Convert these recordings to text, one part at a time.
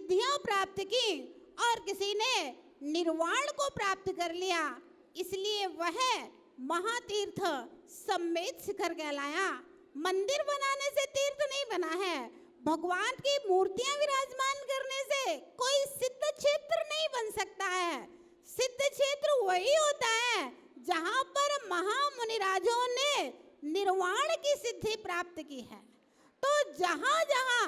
सिद्धियां प्राप्त की और किसी ने निर्वाण को प्राप्त कर लिया, इसलिए वह महातीर्थ सम्मेद शिखर कहलाया। मंदिर बनाने से तीर्थ नहीं बना है, भगवान की मूर्तियां विराजमान करने से कोई सिद्ध क्षेत्र नहीं बन सकता है। सिद्ध क्षेत्र वही होता है जहां पर महामुनिराजों ने निर्वाण की सिद्धि प्राप्त की है। तो जहां जहां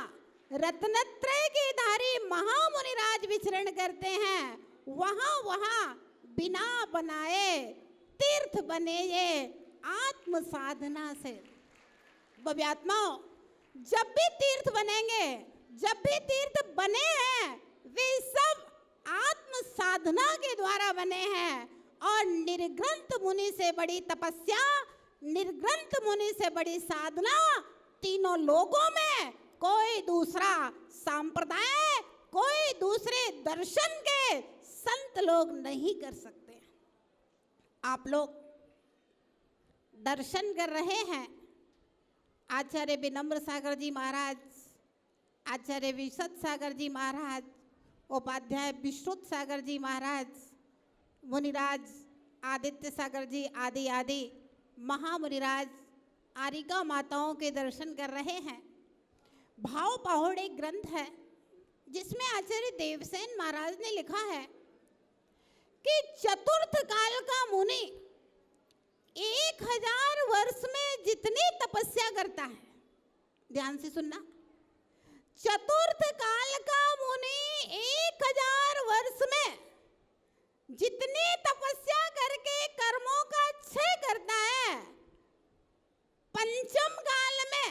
रत्नत्रय के धारी महामुनिराज विचरण करते हैं, वहां वहां बिना बनाए तीर्थ बने ये आत्म साधना से। भव्यात्माओं, जब भी तीर्थ बनेंगे, जब भी तीर्थ बने हैं, वे सब आत्म साधना के द्वारा बने हैं। और निर्ग्रंथ मुनि से बड़ी तपस्या, निर्ग्रंथ मुनि से बड़ी साधना तीनों लोगों में कोई दूसरा संप्रदाय, कोई दूसरे दर्शन के संत लोग नहीं कर सकते। आप लोग दर्शन कर रहे हैं आचार्य विनम्र सागर जी महाराज, आचार्य विशद सागर जी महाराज, उपाध्याय विश्रुत सागर जी महाराज, मुनिराज आदित्य सागर जी आदि आदि महामुनिराज आरिका माताओं के दर्शन कर रहे हैं। भाव पहाड़ एक ग्रंथ है जिसमें आचार्य देवसेन महाराज ने लिखा है कि चतुर्थ काल का मुनि 1000 वर्ष में जितनी तपस्या करता है, ध्यान से सुनना, चतुर्थ काल का मुनि 1000 वर्ष में जितनी तपस्या करके कर्मों का क्षय करता है, पंचम काल में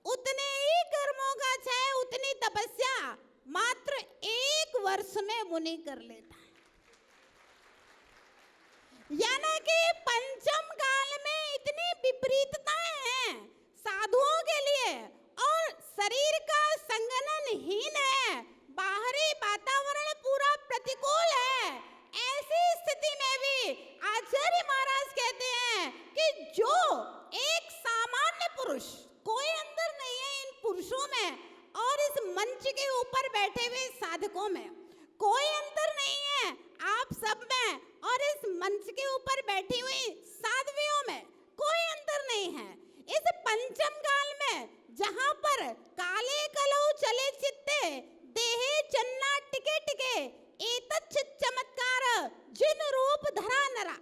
उतने ही कर्मों का क्षय, उतनी तपस्या मात्र 1 वर्ष में मुनि कर लेता है। यानी कि पंचम काल में इतनी विपरीतताएं हैं साधुओं के लिए, और शरीर का संगननहीन है, बाहरी वातावरण पूरा प्रतिकूल है। ऐसी स्थिति में भी आचार्य महाराज कहते हैं कि जो एक सामान्य पुरुष, कोई अंदर नहीं है इन पुरुषों में और इस मंच के ऊपर बैठे हुए साधकों में, कोई अंतर नहीं है आप सब में और इस मंच के ऊपर बैठी हुई साध्वियों में कोई अंतर नहीं है। इस पंचम काल में जहां पर काले कलौ चले चित्ते देहे चन्ना टिके टिके एतत् चमत्कार जिन रूप धरा नरा,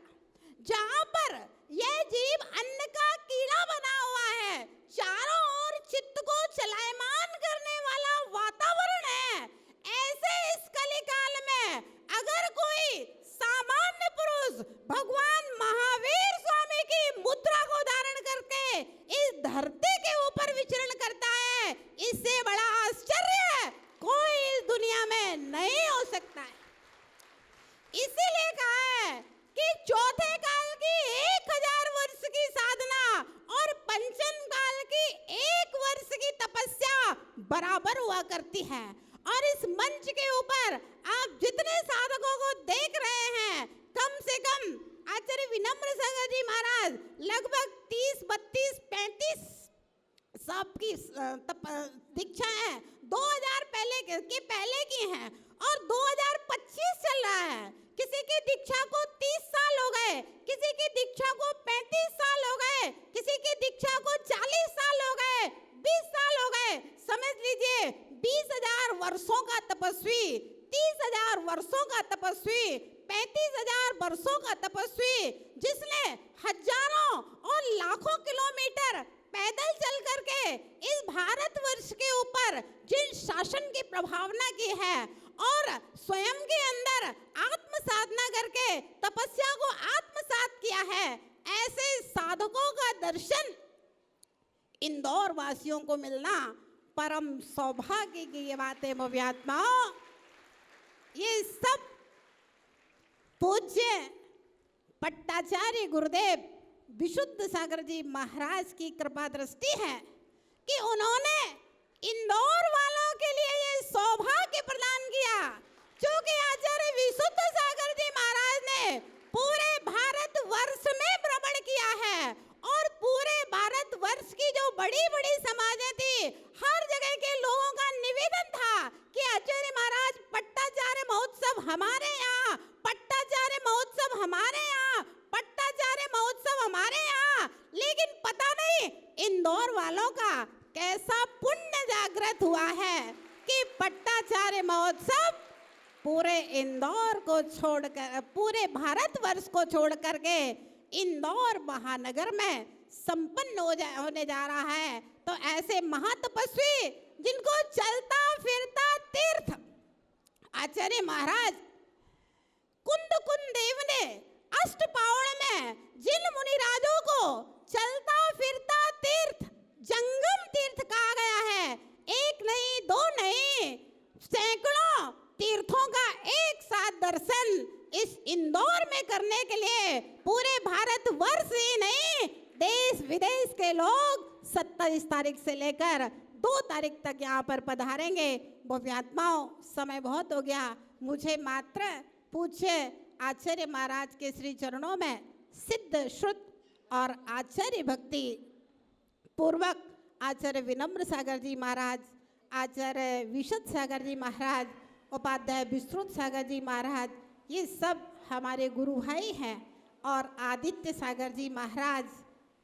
जहां पर यह जीव अन्न का कीड़ा बना हुआ है, चारों ओर चित्त को चलायमान करने वाला वातावरण है, ऐसे इस कलिकाल में अगर कोई सामान्य पुरुष भगवान महावीर स्वामी की मुद्रा को धारण करके इस धरती के ऊपर विचरण करता है, इससे बड़ा आश्चर्य कोई इस दुनिया में नहीं हो सकता है। इसीलिए कहा है कि चौथे काल की 1000 वर्ष की साधना और पंचम काल की 1 वर्ष की तपस्या बराबर हुआ करती है। और इस मंच के ऊपर आप जितने साधकों को देख रहे हैं, कम से कम आचार्य विनम्र सागर जी महाराज लगभग 30, 32, 35 सबकी दीक्षा है, 2000 पहले की हैं और 2025 चल रहा है। किसी की दीक्षा को 30 साल हो गए, किसी की दीक्षा को 35 साल हो गए, किसी की दीक्षा को 40 साल हो गए, 20 साल हो गए। समझ लीजिए 20,000 वर्षों का तपस्वी, 30,000 वर्षों का तपस्वी, 35,000 वर्षों का तपस्वी, जिसने हजारों और लाखों किलोमीटर पैदल चल करके इस भारतवर्ष के ऊपर जिन शासन की प्रभावना की है और स्वयं के अंदर आत्म साधना करके तपस्या को आत्मसात किया है, ऐसे साधकों का दर्शन इंदौर वासियों को मिलना परम सौभाग्य की ये बात है। भव्यात्माओं, ये सब पूज्य पट्टाचार्य गुरुदेव विशुद्ध सागर जी महाराज की कृपा दृष्टि है कि उन्होंने इंदौर वालों के लिए ये सौभाग्य प्रदान किया, क्योंकि आचार्य विशुद्ध सागर जी महाराज ने पूरे भारत वर्ष में भ्रमण किया है और पूरे भारत वर्ष की जो बड़ी बड़ी समाजें थी, हर जगह के लोगों का निवेदन था कि आचार्य महाराज हमारे यहाँ, पट्टाचार्य महोत्सव हमारे यहाँ, पट्टाचार्य महोत्सव हमारे यहाँ। लेकिन पता नहीं इंदौर वालों का कैसा पुण्य जागृत हुआ है कि पट्टाचार्य महोत्सव पूरे इंदौर को छोड़कर, पूरे भारतवर्ष को छोड़ करके इंदौर महानगर में संपन्न होने जा रहा है। तो ऐसे महातपस्वी जिनको चलता फिरता तीर्थ आचार्य महाराज कुंद देव ने अष्टपावड़ में जिन मुनिराजों को चलता फिरता तीर्थ, जंगम तीर्थ कहा गया है, एक नहीं दो नहीं, सैकड़ों तीर्थों का एक साथ दर्शन इस इंदौर में करने के लिए पूरे भारतवर्ष ही नहीं, देश विदेश के लोग 27 तारीख से लेकर 2 तारीख तक यहाँ पर पधारेंगे। भव्यात्माओं, समय बहुत हो गया, मुझे मात्र पूज्य आचार्य महाराज के श्री चरणों में सिद्ध श्रुत और आचार्य भक्ति पूर्वक आचार्य विनम्र सागर जी महाराज, आचार्य विशद सागर जी महाराज, उपाध्याय विस्तृत सागर जी महाराज, ये सब हमारे गुरु भाई हैं। और आदित्य सागर जी महाराज,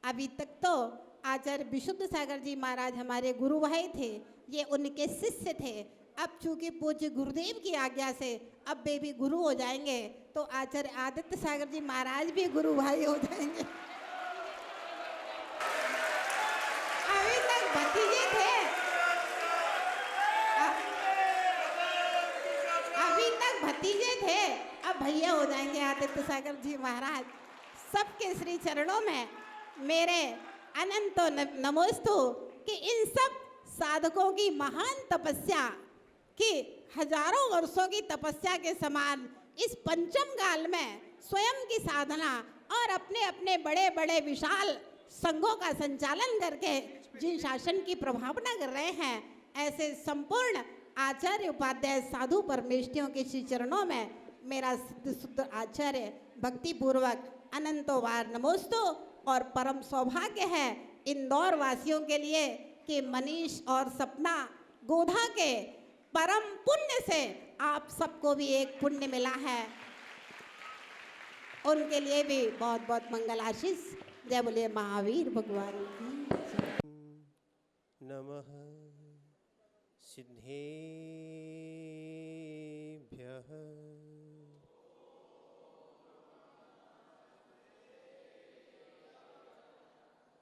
अभी तक तो आचार्य विशुद्ध सागर जी महाराज हमारे गुरु भाई थे, ये उनके शिष्य थे। अब चूंकि पूज्य गुरुदेव की आज्ञा से अब वे भी गुरु हो जाएंगे, तो आचार्य आदित्य सागर जी महाराज भी गुरु भाई हो जाएंगे। अभी तक भतीजे थे, अभी तक भतीजे थे, अब भैया हो जाएंगे आदित्य सागर जी महाराज। सबके श्री चरणों में मेरे अनंतो नमोस्तु कि इन सब साधकों की महान तपस्या कि हजारों वर्षों की तपस्या के समान इस पंचम काल में स्वयं की साधना और अपने अपने बड़े बड़े विशाल संघों का संचालन करके जिन शासन की प्रभावना कर रहे हैं, ऐसे संपूर्ण आचार्य उपाध्याय साधु परमेष्ठियों के श्री चरणों में मेरा सिद्ध शुद्ध आचार्य भक्ति पूर्वक अनंतो बार नमोस्तु। और परम सौभाग्य है इंदौर वासियों के लिए कि मनीष और सपना गोधा के परम पुण्य से आप सबको भी एक पुण्य मिला है, उनके लिए भी बहुत बहुत मंगल आशीष। जय बोलिए महावीर भगवान की। नमः सिद्धेभ्यः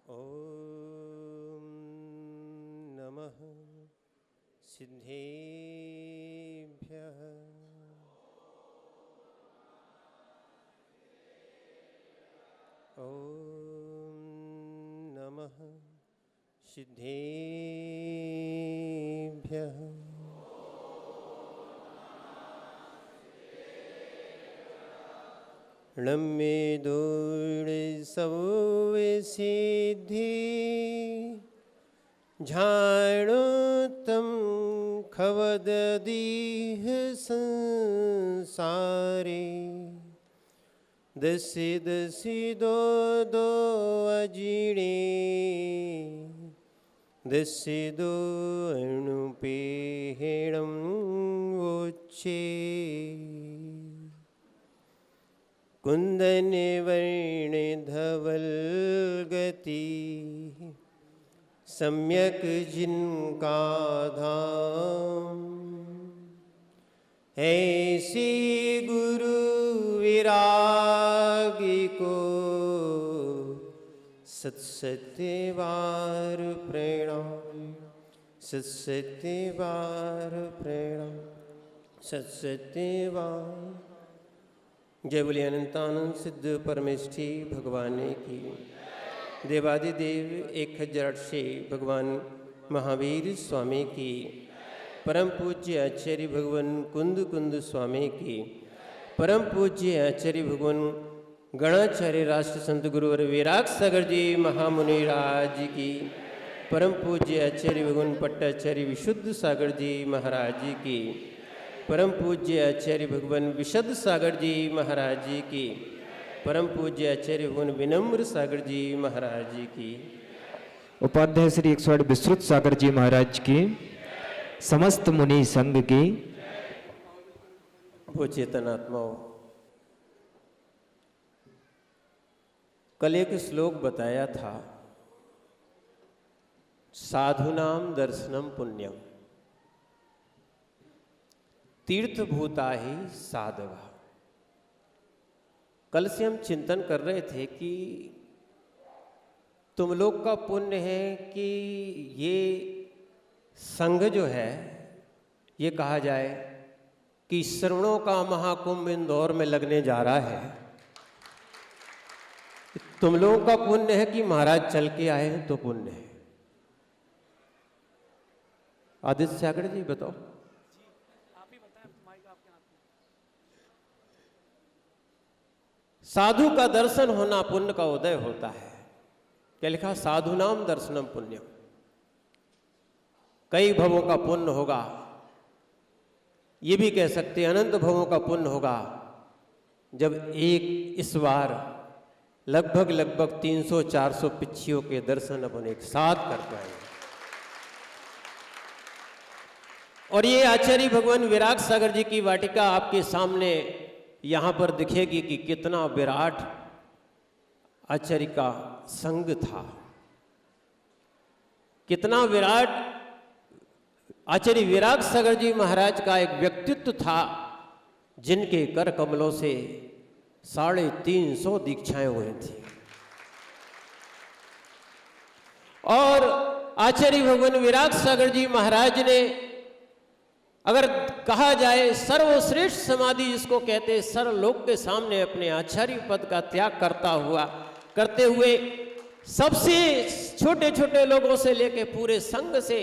ॐ नमः सिद्धेभ्यः ॐ नमः सिद्धेभ्यः नम्मे दूर सवे सिद्धि झाणो तम खवद दीह संसारे दसी दसी दो दो अजीणे दसी दो अणुपेहणम वोचे कुंदन वर्ण धवल गति सम्यक जिनका धाम ऐसी गुरु विरागी को सत्सत्यवार प्रणाम सत्सत्यवार प्रणाम सत्सत्यवार। जय बोलिए अनंतानंद सिद्ध परमेष्ठी भगवान की। देवादिदेव 1008 भगवान महावीर स्वामी की। परम पूज्य आचार्य भगवान कुंद कुंद स्वामी की। परम पूज्य आचार्य भगवान गणाचार्य राष्ट्र संत गुरुवर विराग सागर जी महामुनि राज की। परम पूज्य आचार्य भगवान पट्टाचार्य विशुद्ध सागर जी महाराज की। परम पूज्य आचार्य भगवान विशद सागर जी महाराज जी की। परम पूज्य आचार्य भगवान विनम्र सागर जी महाराज जी की। उपाध्याय श्री 108 विस्तृत सागर जी महाराज की। समस्त मुनि संघ की। वो चेतनात्माओं, कल एक श्लोक बताया था, साधुनाम दर्शनम पुण्यम तीर्थभूता ही साधवा। कल से हम चिंतन कर रहे थे कि तुम लोग का पुण्य है कि ये संघ जो है, ये कहा जाए कि श्रवणों का महाकुंभ इंदौर में लगने जा रहा है, तुम लोगों का पुण्य है कि महाराज चल के आए हैं तो पुण्य है। आदित्य सागर जी बताओ। साधु का दर्शन होना पुण्य का उदय होता है। क्या लिखा? साधु नाम दर्शनम पुण्यम। कई भवों का पुण्य होगा, ये भी कह सकते हैं अनंत भवों का पुण्य होगा जब एक इस बार लगभग 300-400 पिच्छियों के दर्शन अपन एक साथ कर पाएंगे। और ये आचार्य भगवान विराग सागर जी की वाटिका आपके सामने यहाँ पर दिखेगी कि कितना विराट आचार्य का संग था, कितना विराट आचार्य विराग सागर जी महाराज का एक व्यक्तित्व था, जिनके कर कमलों से 350 दीक्षाएं हुई थी। और आचार्य भगवान विराग सागर जी महाराज ने, अगर कहा जाए सर्वश्रेष्ठ समाधि जिसको कहते हैं, सर्वलोक के सामने अपने आचार्य पद का त्याग करते हुए सबसे छोटे छोटे लोगों से लेके पूरे संघ से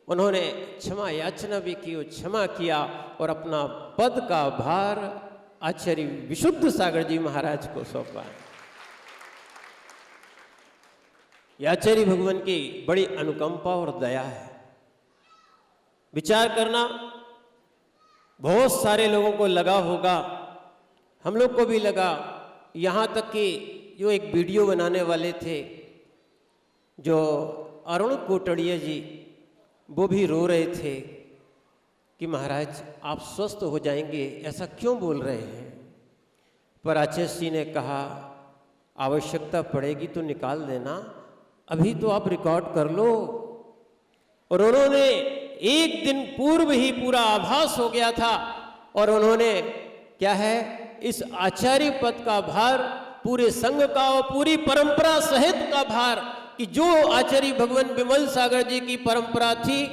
उन्होंने क्षमा याचना भी की, क्षमा किया और अपना पद का भार आचार्य विशुद्ध सागर जी महाराज को सौंपा। यह आचार्य भगवान की बड़ी अनुकंपा और दया है। विचार करना, बहुत सारे लोगों को लगा होगा, हम लोग को भी लगा, यहाँ तक कि जो एक वीडियो बनाने वाले थे जो अरुण कोटड़िया जी, वो भी रो रहे थे कि महाराज आप स्वस्थ हो जाएंगे, ऐसा क्यों बोल रहे हैं। पर आचार्य जी ने कहा आवश्यकता पड़ेगी तो निकाल देना, अभी तो आप रिकॉर्ड कर लो। और उन्होंने एक दिन पूर्व ही पूरा आभास हो गया था और उन्होंने क्या है, इस आचार्य पद का भार पूरे संघ का और पूरी परंपरा सहित का भार, कि जो आचार्य भगवान विमल सागर जी की परंपरा थी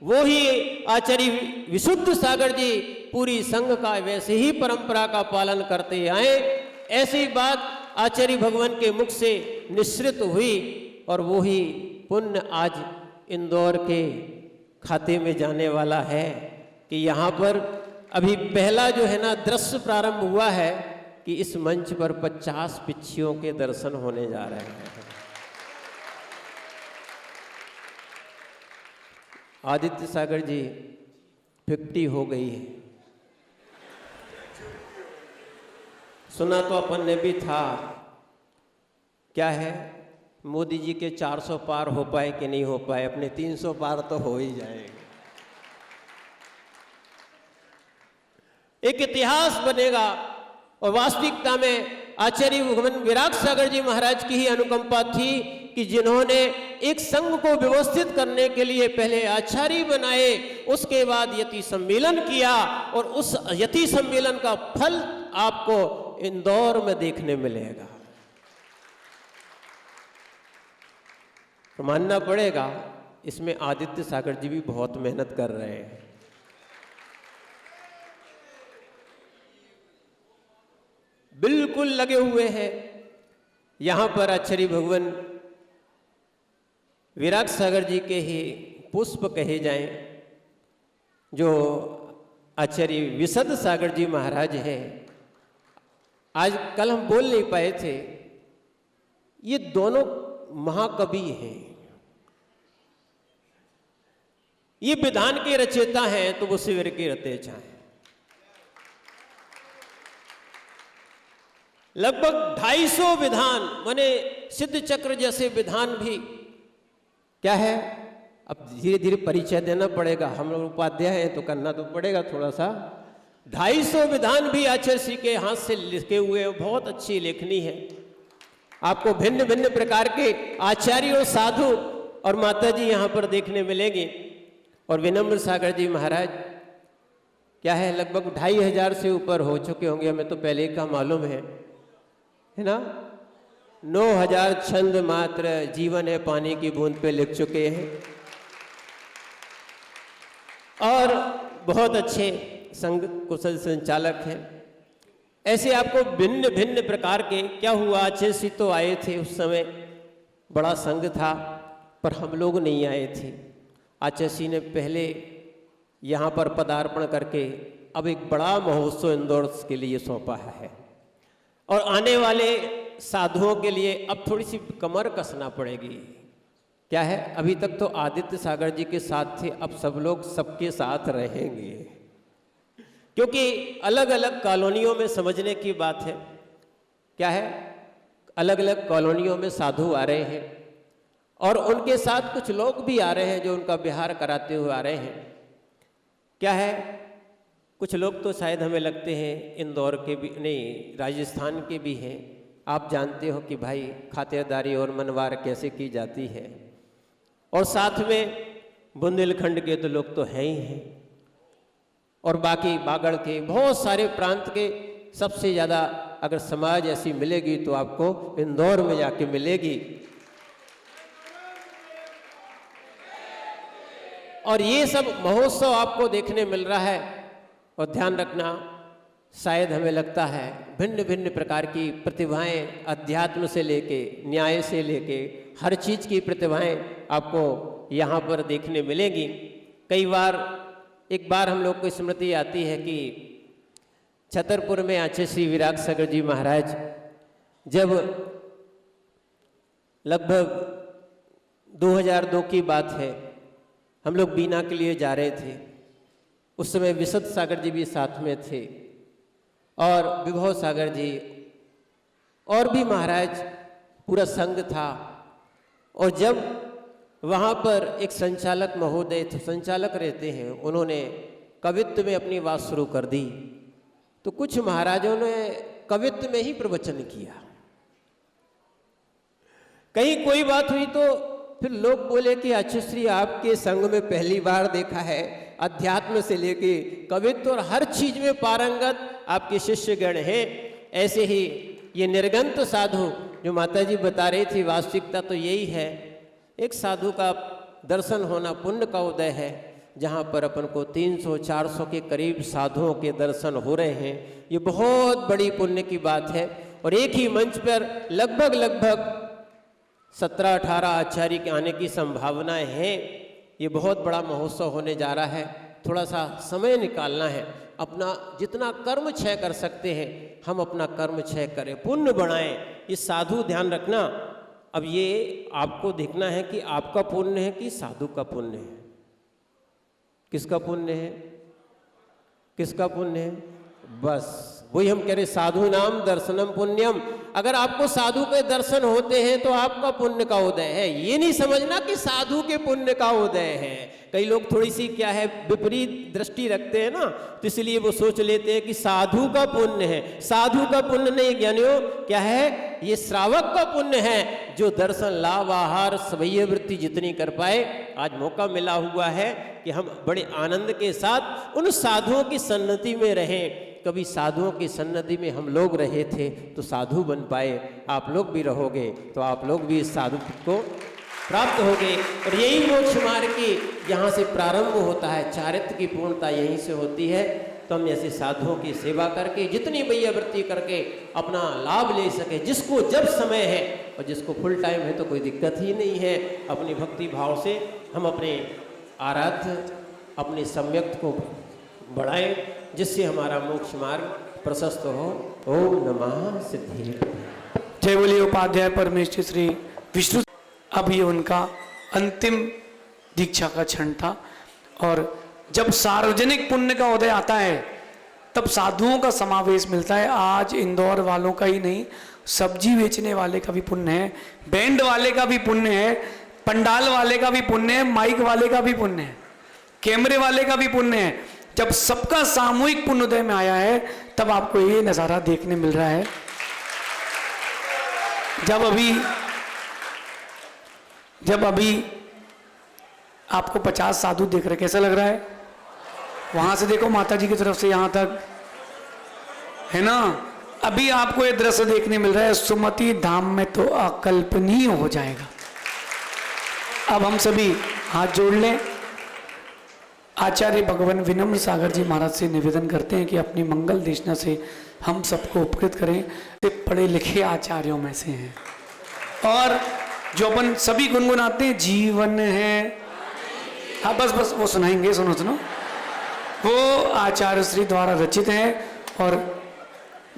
वो ही आचार्य विशुद्ध सागर जी पूरी संघ का वैसे ही परंपरा का पालन करते आए। ऐसी बात आचार्य भगवान के मुख से निश्रित हुई और वो ही पुण्य आज इंदौर के खाते में जाने वाला है कि यहाँ पर अभी पहला जो है ना दृश्य प्रारंभ हुआ है कि इस मंच पर 50 पिच्छियों के दर्शन होने जा रहे हैं। आदित्य सागर जी 50 हो गई है, सुना तो अपन ने भी था। क्या है, मोदी जी के 400 पार हो पाए कि नहीं हो पाए, अपने 300 पार तो हो ही जाएंगे। एक इतिहास बनेगा और वास्तविकता में आचार्य भगवान विराग सागर जी महाराज की ही अनुकंपा थी कि जिन्होंने एक संघ को व्यवस्थित करने के लिए पहले आचार्य बनाए, उसके बाद यति सम्मेलन किया और उस यति सम्मेलन का फल आपको इंदौर में देखने मिलेगा। तो मानना पड़ेगा इसमें आदित्य सागर जी भी बहुत मेहनत कर रहे हैं। बिल्कुल लगे हुए हैं। यहाँ पर आचार्य भगवान विराग सागर जी के ही पुष्प कहे जाएं, जो आचार्य विशुद्ध सागर जी महाराज हैं। आज कल हम बोल नहीं पाए थे, ये दोनों महाकवि हैं, ये विधान के रचयिता हैं तो वो शिविर के रचयिता हैं। लगभग 250 विधान माने सिद्ध चक्र जैसे विधान भी क्या है, अब धीरे धीरे परिचय देना पड़ेगा। हम लोग उपाध्याय हैं तो करना तो पड़ेगा थोड़ा सा। 250 विधान भी आचार्य श्री के हाथ से लिखे हुए हैं। बहुत अच्छी लेखनी है। आपको भिन्न भिन्न प्रकार के आचार्य और साधु और माता जी यहाँ पर देखने मिलेंगे। और विनम्र सागर जी महाराज क्या है, लगभग 2500 से ऊपर हो चुके होंगे, हमें तो पहले का मालूम है ना। 9000 छंद मात्र जीवन है पानी की बूंद पे लिख चुके हैं और बहुत अच्छे संघ कुशल संचालक हैं। ऐसे आपको भिन्न भिन्न प्रकार के क्या हुआ, आचार्य श्री तो आए थे, उस समय बड़ा संघ था पर हम लोग नहीं आए थे। आचार्य श्री ने पहले यहाँ पर पदार्पण करके अब एक बड़ा महोत्सव इंदौर के लिए सौंपा है और आने वाले साधुओं के लिए अब थोड़ी सी कमर कसना पड़ेगी। क्या है, अभी तक तो आदित्य सागर जी के साथ थे, अब सब लोग सबके साथ रहेंगे, क्योंकि अलग अलग कॉलोनियों में समझने की बात है। क्या है, अलग अलग कॉलोनियों में साधु आ रहे हैं और उनके साथ कुछ लोग भी आ रहे हैं जो उनका विहार कराते हुए आ रहे हैं। क्या है, कुछ लोग तो शायद हमें लगते हैं इंदौर के भी नहीं, राजस्थान के भी हैं। आप जानते हो कि भाई खातिरदारी और मनवार कैसे की जाती है, और साथ में बुंदेलखंड के तो लोग तो हैं ही हैं, और बाकी बागड़ के बहुत सारे प्रांत के सबसे ज़्यादा अगर समाज ऐसी मिलेगी तो आपको इंदौर में जाके मिलेगी। और ये सब महोत्सव आपको देखने मिल रहा है। और ध्यान रखना, शायद हमें लगता है भिन्न भिन्न प्रकार की प्रतिभाएं, अध्यात्म से लेके न्याय से लेके हर चीज़ की प्रतिभाएं आपको यहाँ पर देखने मिलेंगी। कई बार एक बार हम लोग को स्मृति आती है कि छतरपुर में आचार्य श्री विराग सागर जी महाराज जब लगभग 2002 की बात है, हम लोग बीना के लिए जा रहे थे। उस समय विशद सागर जी भी साथ में थे और विभव सागर जी और भी महाराज, पूरा संघ था। और जब वहाँ पर एक संचालक महोदय थे, संचालक रहते हैं, उन्होंने कवित्व में अपनी बात शुरू कर दी, तो कुछ महाराजों ने कवित्व में ही प्रवचन किया। कहीं कोई बात हुई तो फिर लोग बोले कि आचार्य श्री आपके संघ में पहली बार देखा है, अध्यात्म से लेके कवित्व और हर चीज में पारंगत आपके शिष्यगण हैं। ऐसे ही ये निर्गंत साधु जो माता जी बता रही थी, वास्तविकता तो यही है। एक साधु का दर्शन होना पुण्य का उदय है, जहाँ पर अपन को 300-400 के करीब साधुओं के दर्शन हो रहे हैं। ये बहुत बड़ी पुण्य की बात है। और एक ही मंच पर लगभग 17-18 आचार्य के आने की संभावनाएं हैं। ये बहुत बड़ा महोत्सव होने जा रहा है। थोड़ा सा समय निकालना है, अपना जितना कर्म क्षय कर सकते हैं हम अपना कर्म क्षय करें, पुण्य बढ़ाएं। ये साधु ध्यान रखना। अब ये आपको देखना है कि आपका पुण्य है कि साधु का पुण्य है। किसका पुण्य है, किसका पुण्य है? बस वही हम कह रहे, साधु नाम दर्शनम पुण्यम। अगर आपको साधु के दर्शन होते हैं तो आपका पुण्य का उदय है। ये नहीं समझना कि साधु के पुण्य का उदय है। कई लोग थोड़ी सी क्या है विपरीत दृष्टि रखते हैं ना, तो इसलिए वो सोच लेते हैं कि साधु का पुण्य है। साधु का पुण्य नहीं ज्ञानियों, क्या है, ये श्रावक का पुण्य है जो दर्शन लाभ आहार सवैय वृत्ति जितनी कर पाए। आज मौका मिला हुआ है कि हम बड़े आनंद के साथ उन साधुओं की सन्निधि में रहें। कभी साधुओं की सन्निधि में हम लोग रहे थे तो साधु बन पाए, आप लोग भी रहोगे तो आप लोग भी इस साधु को प्राप्त होगे। और यही मोक्ष मार्ग की यहाँ से प्रारंभ होता है, चारित्र की पूर्णता यहीं से होती है। तो हम ऐसे साधुओं की सेवा करके जितनी वैयावृत्ति करके अपना लाभ ले सके, जिसको जब समय है और जिसको फुल टाइम है तो कोई दिक्कत ही नहीं है। अपनी भक्ति भाव से हम अपने आराध्य अपने सम्यक्त को बढ़ाएं, जिससे हमारा मोक्ष मार्ग प्रशस्त हो। ओम नमः सिद्धि। जय बोलिए उपाध्याय परमेश्वर श्री विष्णु। अब ये उनका अंतिम दीक्षा का क्षण था। और जब सार्वजनिक पुण्य का उदय आता है तब साधुओं का समावेश मिलता है। आज इंदौर वालों का ही नहीं, सब्जी बेचने वाले का भी पुण्य है, बैंड वाले का भी पुण्य है, पंडाल वाले का भी पुण्य है, माइक वाले का भी पुण्य है, कैमरे वाले का भी पुण्य है। जब सबका सामूहिक पुण्योदय में आया है तब आपको ये नज़ारा देखने मिल रहा है। जब अभी आपको 50 साधु देख रहे, कैसा लग रहा है? वहां से देखो माता जी की तरफ से यहां तक, है ना। अभी आपको ये दृश्य देखने मिल रहा है, सुमति धाम में तो अकल्पनीय हो जाएगा। अब हम सभी हाथ जोड़ लें। आचार्य भगवान विनम्र सागर जी महाराज से निवेदन करते हैं कि अपनी मंगल देशना से हम सबको उपकृत करें। ते पढ़े लिखे आचार्यों में से हैं और जो अपन सभी गुनगुनाते हैं, जीवन है, हाँ बस वो सुनाएंगे, सुनो। वो आचार्य श्री द्वारा रचित है और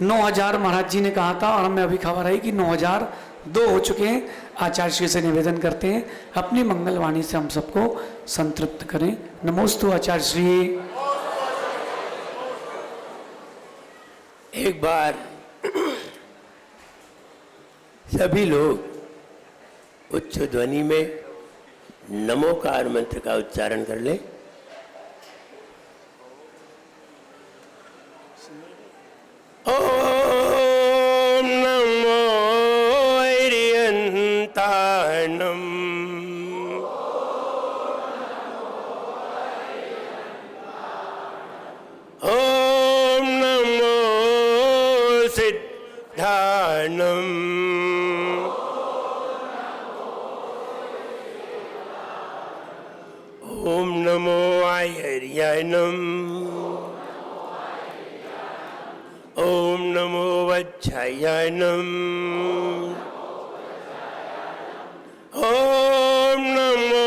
9000 महाराज जी ने कहा था और हमें अभी खबर आई कि 9002 हो चुके हैं। आचार्य श्री से निवेदन करते हैं अपनी मंगलवाणी से हम सबको संतृप्त करें। नमोस्तु आचार्य श्री। एक बार सभी लोग उच्च ध्वनि में नमोकार मंत्र का उच्चारण कर ले। ओम नमो हरियंताणम। ओम नमो सिद्धाणम। ओम नमो आयर्याणम। ओम नमो वज्रायणम। ओम नमो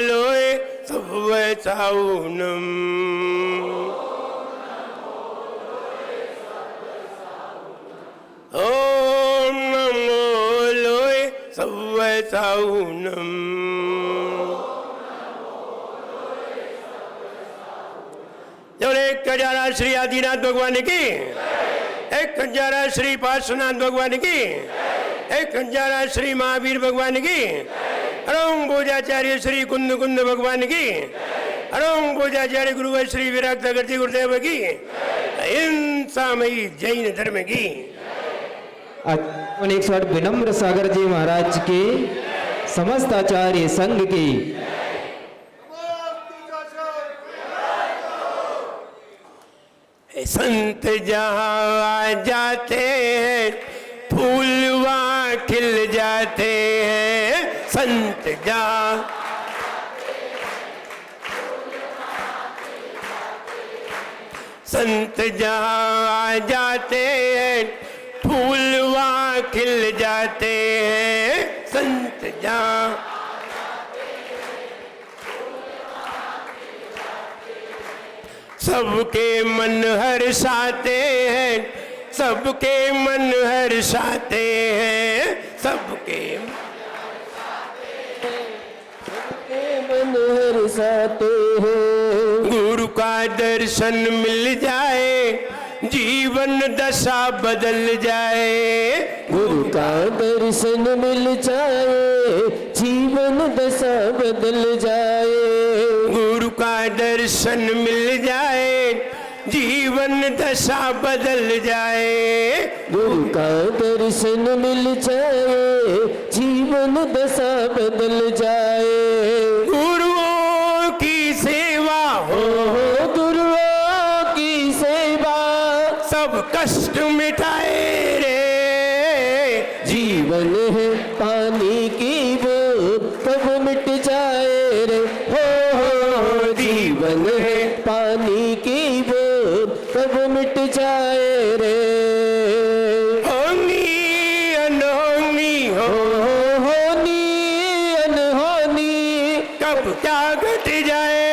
लोय सवसाउनम। ओम नमो लोय सवसाउनम। एक खजाना श्री आदिनाथ भगवान की, एक खजाना श्री पार्श्वनाथ भगवान की, एक खजाना श्री महावीर भगवान की, अरोम पूजाचार्य श्री कुंद कुंद भगवान की, अरोम पूजाचार्य गुरु श्री विराट अगरती गुरुदेव की, हिंसामयी जैन धर्म की। 108 विनम्र सागर जी महाराज के समस्त आचार्य संघ की। संत जहाँ जाते हैं फूल वहाँ खिल जाते हैं। संत जहाँ जाते हैं फूल वहाँ खिल जाते हैं। संत जहाँ सबके मन हर्षाते हैं, सबके मन हर्षाते हैं, सबके मन हर्षाते हैं। गुरु का दर्शन मिल जाए जीवन दशा बदल जाए। गुरु का दर्शन मिल जाए जीवन दशा बदल जाए। गुरु का दर्शन मिल जाए जीवन दशा बदल जाए। गुरु का दर्शन मिल जाए जीवन दशा बदल जाए। गुरुओं की सेवा हो, गुरुओं की सेवा सब कष्ट मिटाए रे। जीवन है पानी की बूंद कब मिट जाए रे। हो जीवन है पानी की बूंद कब मिट जाए रे। होनी अनहोनी हो, होनी अनहोनी कब क्या घट जाए।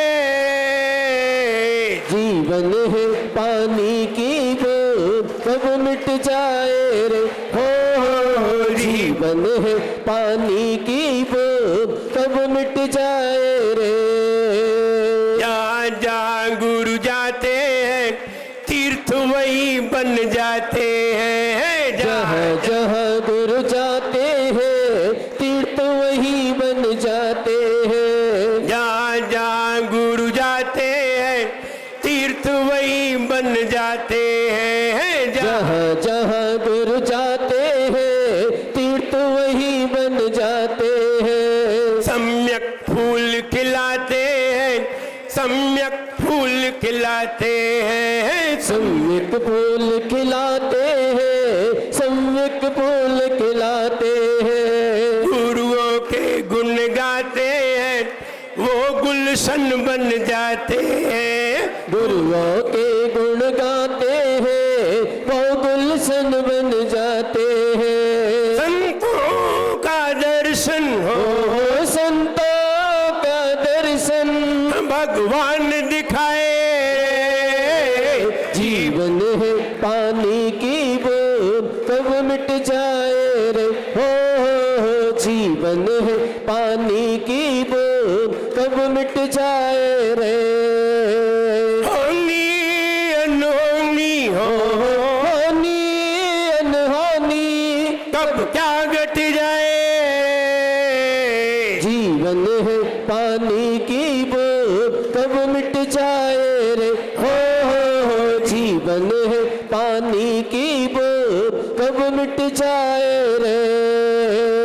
जीवन है पानी की बूंद कब मिट जाए रे। हो जीवन है पानी की बूंद कब मिट जाए रे। जहाँ जहाँ गुरु जाते हैं तीर्थ वही बन जाते हैं। जहाँ जहाँ गुरु जाते हैं तीर्थ वही बन जाते हैं। जहाँ जहाँ गुरु जाते हैं तीर्थ बन जाते हैं। जहाँ जहाँ गुरु जाते हैं तीर्थ वही बन जाते हैं। सम्यक फूल खिलाते हैं, सम्यक फूल खिलाते हैं। सम्यक फूल खिलाते हैं, सम्यक फूल खिलाते हैं। गुरुओं के गुण गाते हैं, वो गुलशन बन जाते हैं। गुरुओं के गुण गाते हैं, वो गुलशन बन जाते हैं। संतों का दर्शन हो, ओ संतों का दर्शन भगवान दिखाए। जीवन है पानी की बूंद कब मिट जाए रे। हो जीवन है पानी की बूंद कब मिट जाए रे। होनी अनहोनी हो, होनी अनहोनी कब क्या घट जाए। जीवन है पानी की बूंद कब मिट जाए रे। हो जीवन है पानी की बूंद कब मिट जाए रे।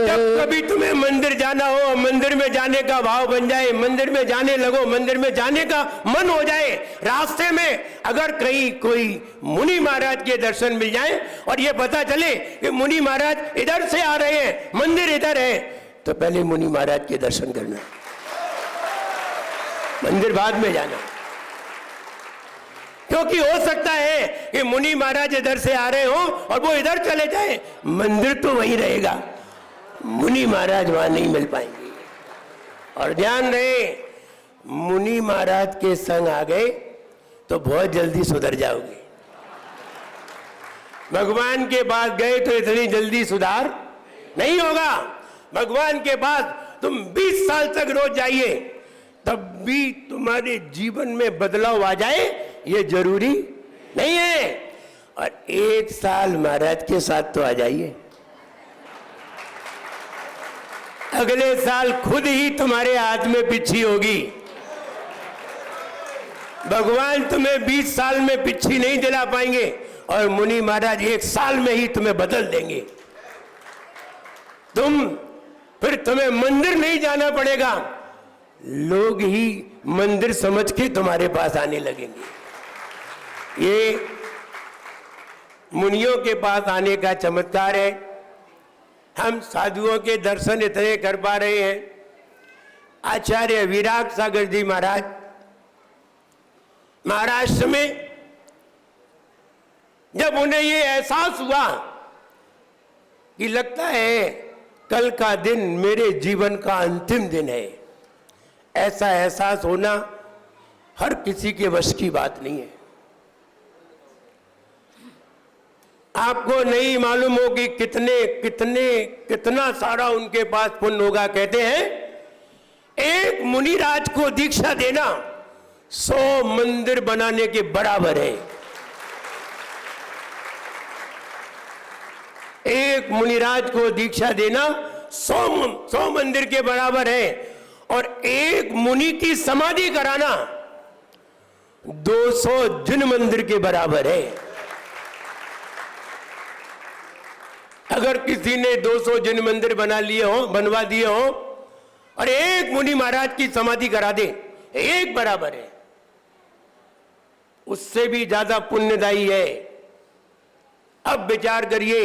जब कभी तुम्हें मंदिर जाना हो, मंदिर में जाने का भाव बन जाए, मंदिर में जाने लगो, मंदिर में जाने का मन हो जाए, रास्ते में अगर कहीं कोई मुनि महाराज के दर्शन मिल जाए और ये पता चले कि मुनि महाराज इधर से आ रहे हैं, मंदिर इधर है, तो पहले मुनि महाराज के दर्शन करना, मंदिर बाद में जाना। क्योंकि हो सकता है कि मुनि महाराज इधर से आ रहे हो और वो इधर चले जाए, मंदिर तो वहीं रहेगा, मुनि महाराज वहां नहीं मिल पाएंगे। और ध्यान रहे, मुनि महाराज के संग आ गए तो बहुत जल्दी सुधर जाओगे। भगवान के पास गए तो इतनी जल्दी सुधार नहीं होगा। भगवान के पास तुम 20 साल तक रोज जाइए, तब भी तुम्हारे जीवन में बदलाव आ जाए ये जरूरी नहीं है। और 1 साल महाराज के साथ तो आ जाइए, अगले साल खुद ही तुम्हारे हाथ में पिच्छी होगी। भगवान तुम्हें 20 साल में पिच्छी नहीं दिला पाएंगे और मुनि महाराज 1 साल में ही तुम्हें बदल देंगे। फिर तुम्हें मंदिर नहीं जाना पड़ेगा, लोग ही मंदिर समझ के तुम्हारे पास आने लगेंगे। ये मुनियों के पास आने का चमत्कार है। हम साधुओं के दर्शन इतने कर पा रहे हैं। आचार्य विराग सागर जी महाराज महाराष्ट्र में, जब उन्हें ये एहसास हुआ कि लगता है कल का दिन मेरे जीवन का अंतिम दिन है, ऐसा एहसास होना हर किसी के वश की बात नहीं है। आपको नहीं मालूम हो कि कितना सारा उनके पास पुण्य होगा। कहते हैं एक मुनिराज को दीक्षा देना 100 मंदिर बनाने के बराबर है। एक मुनिराज को दीक्षा देना 100 मंदिर के बराबर है। और एक मुनि की समाधि कराना 200 जिन मंदिर के बराबर है। अगर किसी ने 200 जिन मंदिर बनवा दिए हो और एक मुनि महाराज की समाधि करा दे, एक बराबर है, उससे भी ज्यादा पुण्यदायी है। अब विचार करिए,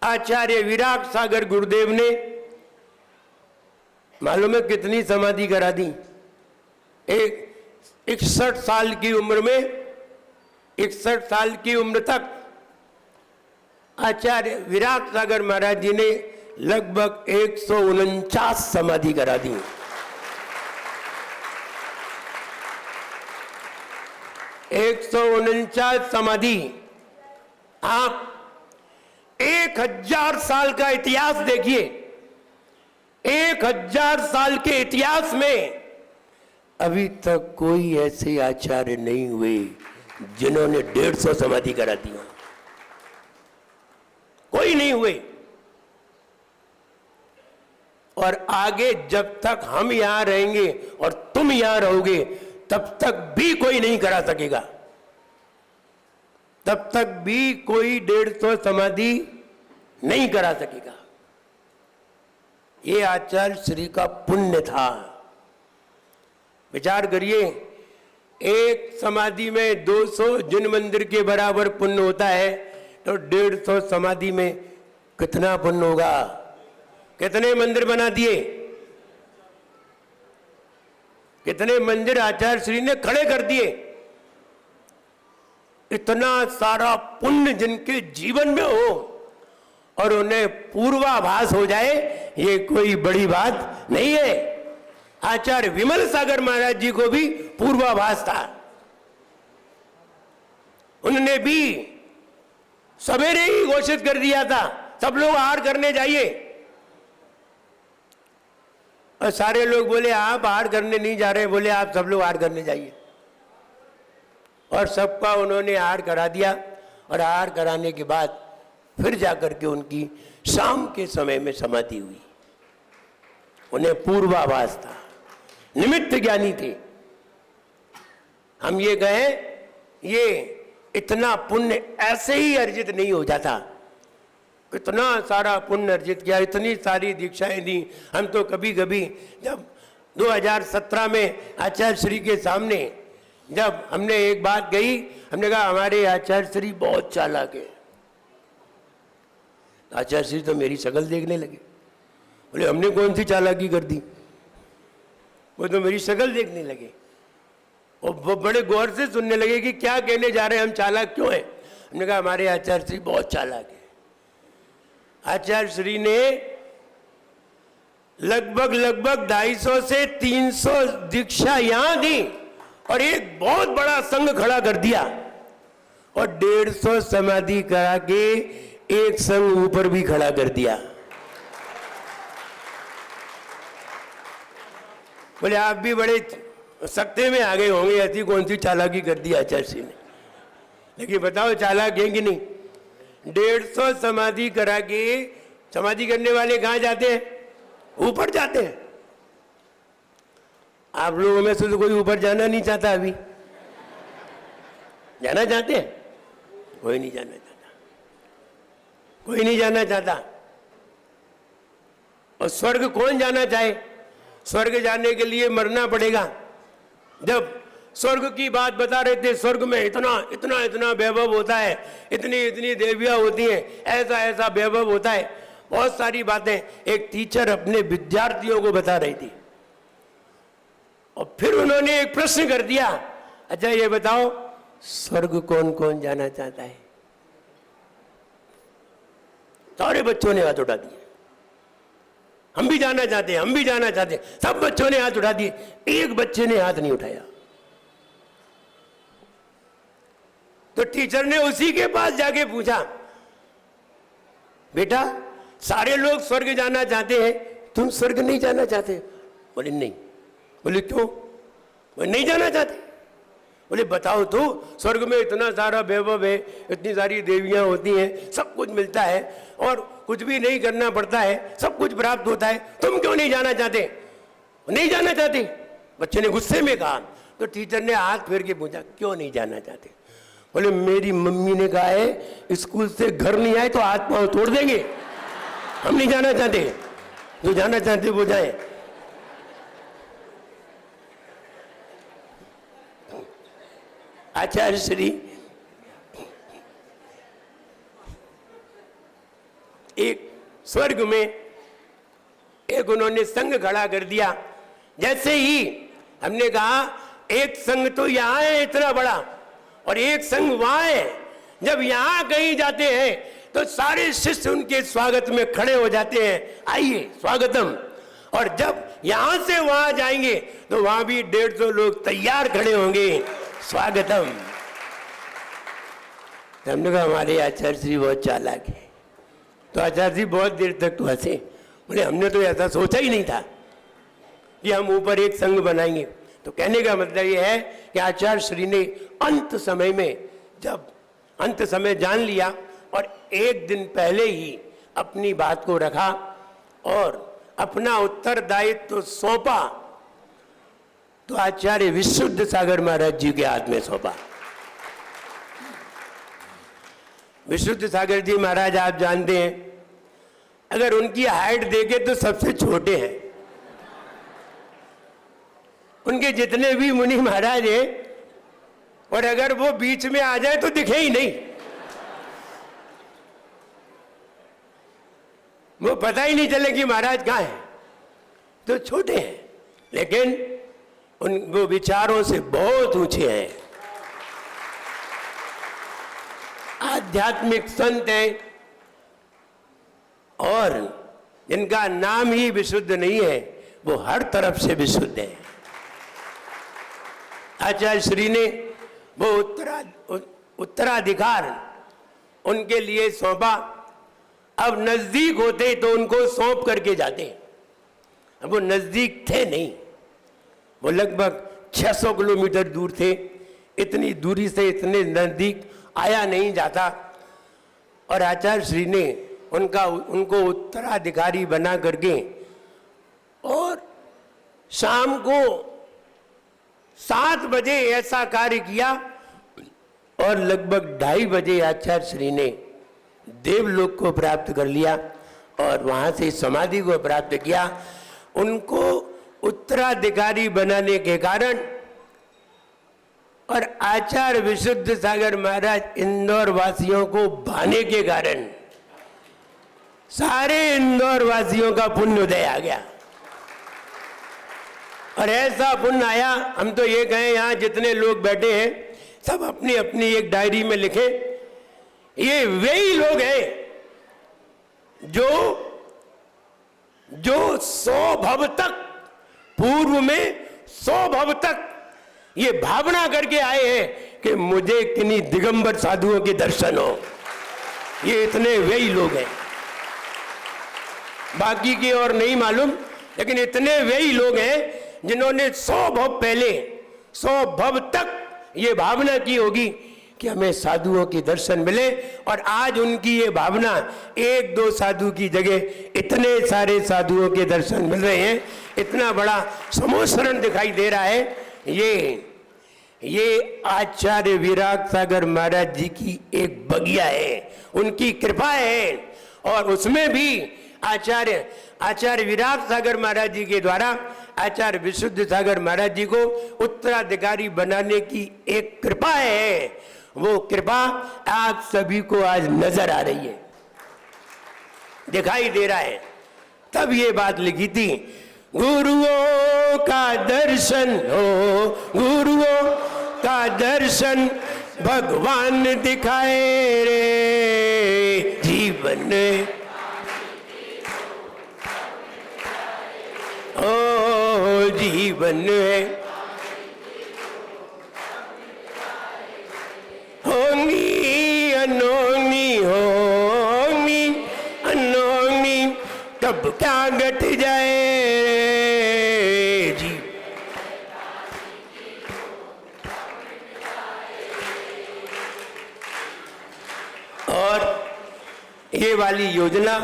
आचार्य विराग सागर गुरुदेव ने मालूम है कितनी समाधि करा दी। 61 साल की उम्र में, 61 साल की उम्र तक आचार्य विराग सागर महाराज जी ने लगभग 149 समाधि करा दी। एक 149 समाधि। आप 1000 साल का इतिहास देखिए। 1000 साल के इतिहास में अभी तक कोई ऐसे आचार्य नहीं हुए जिन्होंने 150 समाधि करा दी। कोई नहीं हुए। और आगे जब तक हम यहां रहेंगे और तुम यहां रहोगे, तब तक भी कोई नहीं करा सकेगा। तब तक भी कोई 150 समाधि नहीं करा सकेगा। ये आचार्य श्री का पुण्य था। विचार करिए, एक समाधि में 200 जिन मंदिर के बराबर पुण्य होता है, तो 150 समाधि में कितना पुण्य होगा। कितने मंदिर बना दिए, कितने मंदिर आचार्य श्री ने खड़े कर दिए। इतना सारा पुण्य जिनके जीवन में हो और उन्हें पूर्वाभास हो जाए, ये कोई बड़ी बात नहीं है। आचार्य विमल सागर महाराज जी को भी पूर्वाभास था। उन्होंने भी सवेरे ही घोषित कर दिया था, सब लोग आहार करने जाइए। और सारे लोग बोले आप आहार करने नहीं जा रहे, बोले आप सब लोग आहार करने जाइए। और सबका उन्होंने आहार करा दिया। और आहार कराने के बाद फिर जाकर के उनकी शाम के समय में समाधि हुई। उन्हें पूर्वाभास था, निमित्त ज्ञानी थे। हम ये कहें, ये इतना पुण्य ऐसे ही अर्जित नहीं हो जाता। कितना सारा पुण्य अर्जित किया, इतनी सारी दीक्षाएं दी। हम तो कभी कभी जब 2017 में आचार्य श्री के सामने जब हमने एक बात कही, हमने कहा हमारे आचार्य श्री बहुत चालाक है। आचार्य श्री तो मेरी शक्ल देखने लगे, बोले हमने कौन सी चालाकी कर दी, वो तो मेरी शक्ल देखने लगे। और वो बड़े गौर से सुनने लगे कि क्या कहने जा रहे हैं, हम चालाक क्यों हैं। हमने कहा हमारे आचार्य श्री बहुत चालाक है। आचार्य श्री ने लगभग 250 से 300 दीक्षा यहां दी और एक बहुत बड़ा संघ खड़ा कर दिया और 150 समाधि करा के एक संघ ऊपर भी खड़ा कर दिया। बोले आप भी बड़े सख्ते में आ गए होंगे, ऐसी कौन सी चालाकी कर दी आचार्य श्री ने। लेकिन बताओ चालाक है कि नहीं। 150 समाधि करा के समाधि करने वाले कहां जाते हैं, ऊपर जाते हैं। आप लोगों में से तो कोई ऊपर जाना नहीं चाहता। अभी जाना चाहते हैं? कोई नहीं जाना चाहता, कोई नहीं जाना चाहता। और स्वर्ग कौन जाना चाहे। स्वर्ग जाने के लिए मरना पड़ेगा। जब स्वर्ग की बात बता रहे थे, स्वर्ग में इतना इतना इतना वैभव होता है, इतनी इतनी देवियां होती हैं, ऐसा ऐसा वैभव होता है, बहुत सारी बातें एक टीचर अपने विद्यार्थियों को बता रही थी। और फिर उन्होंने एक प्रश्न कर दिया, अच्छा ये बताओ स्वर्ग कौन कौन जाना चाहता है। सारे बच्चों ने हाथ उठा दिए, हम भी जाना चाहते हैं, हम भी जाना चाहते हैं। सब बच्चों ने हाथ उठा दिए, एक बच्चे ने हाथ नहीं उठाया। तो टीचर ने उसी के पास जाके पूछा, बेटा सारे लोग स्वर्ग जाना चाहते हैं, तुम स्वर्ग नहीं जाना चाहते। बोले नहीं। बोले क्यों। बोले नहीं जाना चाहते। बोले बताओ तो, स्वर्ग में इतना सारा वैभव है, इतनी सारी देवियां होती हैं, सब कुछ मिलता है और कुछ भी नहीं करना पड़ता है, सब कुछ प्राप्त होता है, तुम क्यों नहीं जाना चाहते। नहीं जाना चाहते। बच्चे ने गुस्से में कहा। तो टीचर ने हाथ फेर के पूछा क्यों नहीं जाना चाहते। बोले मेरी मम्मी ने कहा है स्कूल से घर नहीं आए तो हाथ पांव तोड़ देंगे, हम नहीं जाना चाहते। जो जाना चाहते वो जाए। आचार्य श्री एक स्वर्ग में एक उन्होंने संघ खड़ा कर दिया। जैसे ही हमने कहा एक संघ तो यहां है इतना बड़ा और एक संघ वहां है, जब यहां कहीं जाते हैं तो सारे शिष्य उनके स्वागत में खड़े हो जाते हैं, आइए स्वागतम। और जब यहां से वहां जाएंगे तो वहां भी 150 लोग तैयार खड़े होंगे, स्वागतम। तो हमने कहा हमारे आचार्य श्री बहुत चालाक है। तो आचार्य जी बहुत देर तक तो हंसे, बोले हमने तो ऐसा सोचा ही नहीं था कि हम ऊपर एक संघ बनाएंगे। तो कहने का मतलब ये है कि आचार्य श्री ने अंत समय में, जब अंत समय जान लिया और एक दिन पहले ही अपनी बात को रखा और अपना उत्तरदायित्व तो सौंपा, तो आचार्य विशुद्ध सागर महाराज जी के हाथ में सौंपा। विशुद्ध सागर जी महाराज आप जानते हैं, अगर उनकी हाइट देखे तो सबसे छोटे हैं। उनके जितने भी मुनि महाराज हैं, और अगर वो बीच में आ जाए तो दिखे ही नहीं, वो पता ही नहीं चले कि महाराज कहाँ है, तो छोटे हैं, लेकिन वो विचारों से बहुत ऊंचे हैं, आध्यात्मिक संत हैं, और जिनका नाम ही विशुद्ध नहीं है वो हर तरफ से विशुद्ध है। आचार्य श्री ने वो उत्तराधिकार उनके लिए सौंपा। अब नजदीक होते तो उनको सौंप करके जाते, अब वो नजदीक थे नहीं, वो लगभग 600 किलोमीटर दूर थे। इतनी दूरी से इतने नजदीक आया नहीं जाता, और आचार्य श्री ने उनको उत्तराधिकारी बना करके और शाम को 7 बजे ऐसा कार्य किया, और लगभग 2:30 बजे आचार्य श्री ने देवलोक को प्राप्त कर लिया और वहां से समाधि को प्राप्त किया। उनको उत्तराधिकारी बनाने के कारण और आचार्य विशुद्ध सागर महाराज इंदौर वासियों को भाने के कारण सारे इंदौर वासियों का पुण्य उदय आ गया। और ऐसा पुण्य आया, हम तो ये कहें यहाँ जितने लोग बैठे हैं सब अपनी अपनी एक डायरी में लिखे, ये वही लोग हैं जो 100 भव तक पूर्व में 100 भव तक ये भावना करके आए हैं कि मुझे किन्हीं दिगंबर साधुओं के दर्शन हो। ये इतने वही लोग हैं, बाकी की और नहीं मालूम, लेकिन इतने वही लोग हैं जिन्होंने 100 भव पहले 100 भव तक ये भावना की होगी कि हमें साधुओं के दर्शन मिले, और आज उनकी ये भावना 1-2 साधु की जगह इतने सारे साधुओं के दर्शन मिल रहे हैं। इतना बड़ा समोसरण दिखाई दे रहा है। ये आचार्य विराग सागर महाराज जी की एक बगिया है, उनकी कृपा है, और उसमें भी आचार्य विराग सागर महाराज जी के द्वारा आचार्य विशुद्ध सागर महाराज जी को उत्तराधिकारी बनाने की एक कृपा है। वो कृपा आप सभी को आज नजर आ रही है, दिखाई दे रहा है। तब ये बात लिखी थी, गुरुओं का दर्शन हो, गुरुओं का दर्शन भगवान दिखाए रे जीवन, ओ जीवन होंगी अनोनी, होंगी अनोनी, तब क्या घट जाए जी। और ये वाली योजना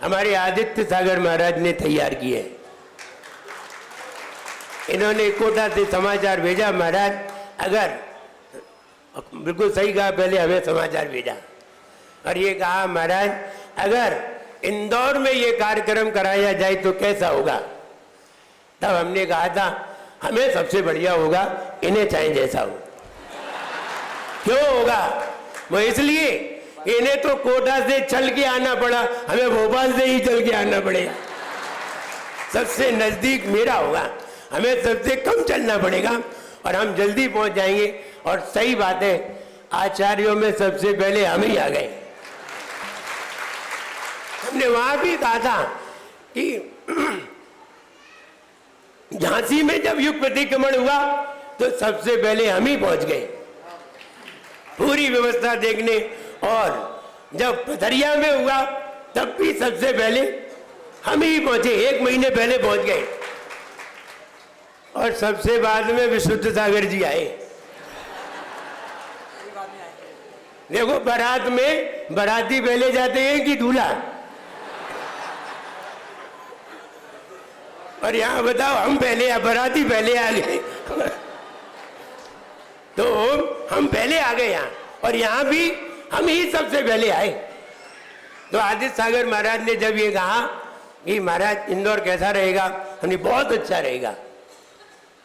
हमारे आदित्य सागर महाराज ने तैयार की है। इन्होंने कोटा से समाचार भेजा, महाराज अगर, बिल्कुल सही कहा, पहले हमें समाचार भेजा और ये कहा महाराज अगर इंदौर में ये कार्यक्रम कराया जाए तो कैसा होगा। तब हमने कहा था हमें सबसे बढ़िया होगा, इन्हें चाहे जैसा हो। क्यों होगा? वो इसलिए इन्हें तो कोटा से चल के आना पड़ा, हमें भोपाल से ही चल के आना पड़ेगा। सबसे नजदीक मेरा होगा, हमें सबसे कम चलना पड़ेगा और हम जल्दी पहुंच जाएंगे। और सही बात है, आचार्यों में सबसे पहले हम ही आ गए। हमने वहां भी कहा था कि झांसी में जब युग प्रतिक्रमण हुआ तो सबसे पहले हम ही पहुंच गए पूरी व्यवस्था देखने, और जब पथरिया में हुआ तब भी सबसे पहले हम ही पहुंचे, 1 महीने पहले पहुंच गए। और सबसे बाद में विशुद्ध सागर जी आए। देखो बारात में बाराती पहले जाते हैं कि दूल्हा, और यहाँ बताओ हम पहले, बाराती पहले आ गए तो हम पहले आ गए यहाँ। और यहाँ भी हम ही सबसे पहले आए। तो आदित्य सागर महाराज ने जब ये कहा कि महाराज इंदौर कैसा रहेगा, हमने बहुत अच्छा रहेगा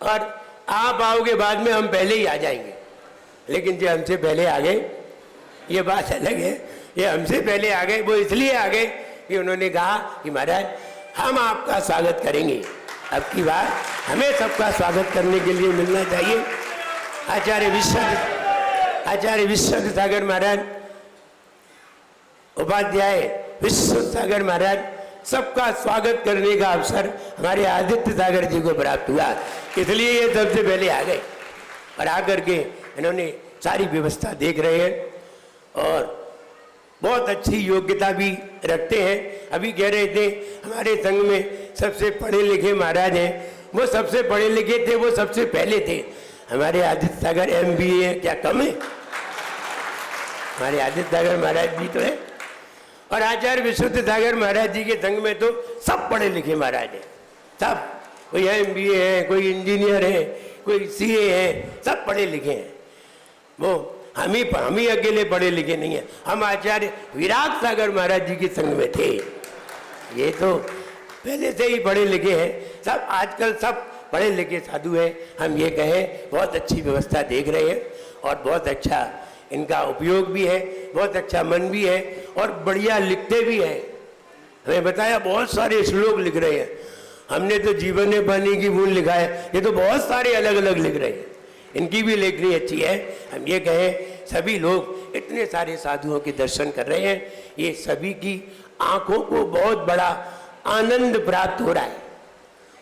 और आप आओगे बाद में, हम पहले ही आ जाएंगे। लेकिन जो हमसे पहले आ गए, ये बात अलग है, ये हमसे पहले आ गए। वो इसलिए आ गए कि उन्होंने कहा कि महाराज हम आपका स्वागत करेंगे, अब की बार हमें सबका स्वागत करने के लिए मिलना चाहिए। आचार्य विश्व सागर महाराज, उपाध्याय विश्व सागर महाराज, सबका स्वागत करने का अवसर हमारे आदित्य सागर जी को प्राप्त हुआ, इसलिए ये सबसे पहले आ गए और आकर के इन्होंने सारी व्यवस्था देख रहे हैं और बहुत अच्छी योग्यता भी रखते हैं। अभी कह रहे थे हमारे संघ में सबसे पढ़े लिखे महाराज हैं, वो सबसे पढ़े लिखे थे, वो सबसे पहले थे। हमारे आदित्य सागर MBA क्या कम है? हमारे आदित्य सागर महाराज जी तो है। और आचार्य विश्वनाथ सागर महाराज जी के संघ में तो सब पढ़े लिखे महाराज हैं, सब। कोई MBA है, कोई इंजीनियर है, कोई CA है, सब पढ़े लिखे हैं। वो हम ही अकेले पढ़े लिखे नहीं है। हम आचार्य विराट सागर महाराज जी के संघ में थे, ये तो पहले से ही पढ़े लिखे हैं सब। आजकल सब पढ़े लिखे साधु हैं। हम ये कहें बहुत अच्छी व्यवस्था देख रहे हैं और बहुत अच्छा इनका उपयोग भी है, बहुत अच्छा मन भी है और बढ़िया लिखते भी हैं। हमें बताया बहुत सारे श्लोक लिख रहे हैं, हमने तो जीवन में पानी की बूंद लिखा है, ये तो बहुत सारे अलग अलग लिख रहे हैं। इनकी भी लेखनी अच्छी है। हम ये कहें सभी लोग इतने सारे साधुओं के दर्शन कर रहे हैं, ये सभी की आंखों को बहुत बड़ा आनंद प्राप्त हो रहा है।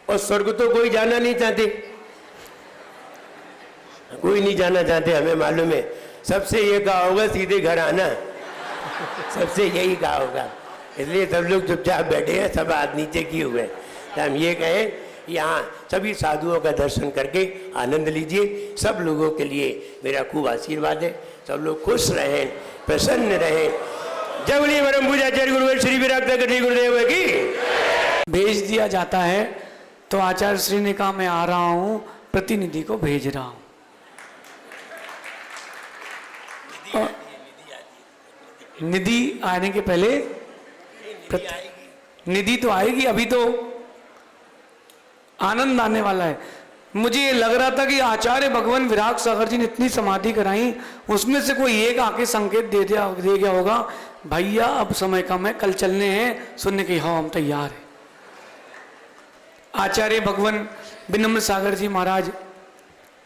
और स्वर्ग तो कोई जाना नहीं चाहते, कोई नहीं जाना चाहते, हमें मालूम है। सबसे ये कहा होगा सीधे घर आना, सबसे यही कहा होगा, इसलिए सब लोग चुपचाप बैठे हैं, सब हाथ नीचे किए हुए हैं। तो हम ये कहें यहाँ सभी साधुओं का दर्शन करके आनंद लीजिए। सब लोगों के लिए मेरा खूब आशीर्वाद है, सब लोग खुश रहें, प्रसन्न रहें। जय बोलिए परम पूज्याचार्य गुरुवर श्री विराट सागर जी गुरुदेव की। भेज दिया जाता है तो आचार्य श्री ने कहा मैं आ रहा हूं, प्रतिनिधि को भेज रहा हूं। निधि आने के पहले निधि तो आएगी, अभी तो आनंद आने वाला है। मुझे ये लग रहा था कि आचार्य भगवान विराट सागर जी ने इतनी समाधि कराई, उसमें से कोई एक आके संकेत दे गया होगा, भैया अब समय कम है, कल चलने हैं। सुनने के हाँ हम तैयार हैं। आचार्य भगवान विनम्र सागर जी महाराज,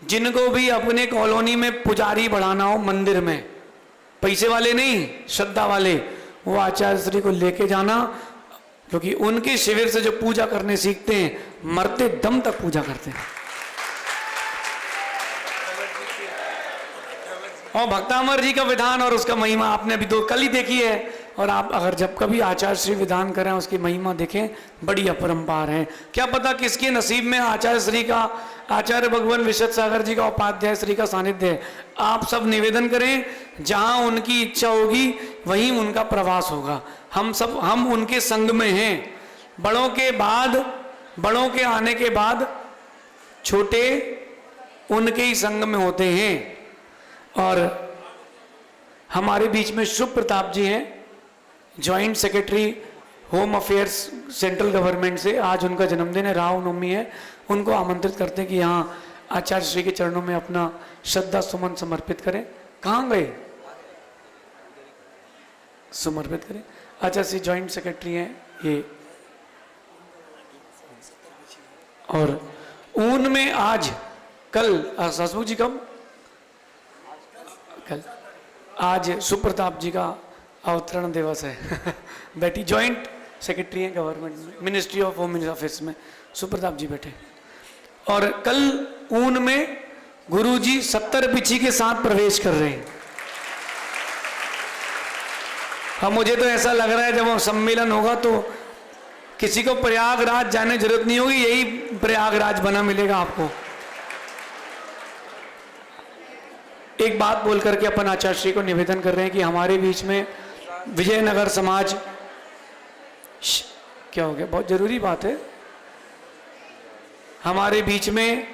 जिनको भी अपने कॉलोनी में पुजारी बढ़ाना हो मंदिर में, पैसे वाले नहीं, श्रद्धा वाले, वो आचार्य श्री को लेके जाना, क्योंकि उनके शिविर से जो पूजा करने सीखते हैं, मरते दम तक पूजा करते हैं। और भक्तामर जी का विधान और उसका महिमा आपने अभी कल ही देखी है। और आप अगर जब कभी आचार्य श्री विधान करें, उसकी महिमा देखें, बड़ी अपरंपार है। क्या पता किसके नसीब में आचार्य श्री का, आचार्य भगवान विशद सागर जी का, उपाध्याय श्री का सानिध्य है। आप सब निवेदन करें, जहां उनकी इच्छा होगी वहीं उनका प्रवास होगा। हम उनके संग में हैं। बड़ों के बाद, बड़ों के आने के बाद छोटे उनके ही संग में होते हैं। और हमारे बीच में शुभ प्रताप जी हैं, joint secretary home affairs central government से। आज उनका जन्मदिन है, रामनवमी है। उनको आमंत्रित करते हैं कि यहाँ आचार्य श्री के चरणों में अपना श्रद्धा सुमन समर्पित करें। कहाँ गए? समर्पित करें। आचार्य श्री जॉइंट सेक्रेटरी हैं ये। और ऊन में आज कल हसमुख जी कब? कल। आज सुप्रताप जी का अवतरण दिवस है। बैठी जॉइंट सेक्रेटरी हैं government ministry of home affairs में, सुप्रताप जी बैठे। और कल ऊन में गुरुजी 70 पिछी के साथ प्रवेश कर रहे हैं। अब मुझे तो ऐसा लग रहा है जब सम्मेलन होगा तो किसी को प्रयागराज जाने की जरूरत नहीं होगी, यही प्रयागराज बना मिलेगा आपको। एक बात बोल करके अपन आचार्य श्री को निवेदन कर रहे हैं कि हमारे बीच में विजयनगर समाज, क्या हो गया, बहुत जरूरी बात है। हमारे बीच में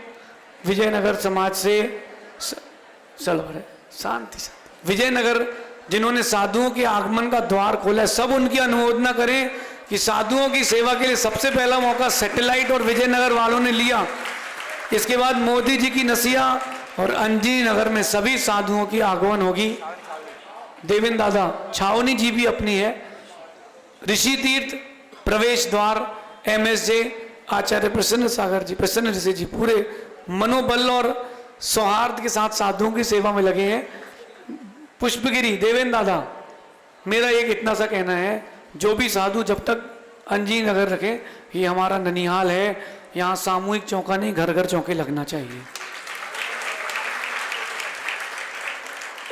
विजयनगर समाज से शांति विजयनगर जिन्होंने साधुओं के आगमन का द्वार खोला है, सब उनकी अनुमोदना करें कि साधुओं की सेवा के लिए सबसे पहला मौका सैटेलाइट और विजयनगर वालों ने लिया। इसके बाद मोदी जी की नसिया और अंजनी नगर में सभी साधुओं की आगमन होगी। देवेंद्र दादा छावनी जी भी अपनी है। ऋषि तीर्थ प्रवेश द्वार MSJ आचार्य प्रसन्न सागर जी, प्रसन्न ऋषि जी पूरे मनोबल और सौहार्द के साथ साधुओं की सेवा में लगे हैं। पुष्पगिरी देवेंद्र दादा, मेरा एक इतना सा कहना है, जो भी साधु जब तक अंजनी नगर रखें, ये हमारा ननिहाल है, यहाँ सामूहिक चौका नहीं घर घर चौके लगना चाहिए।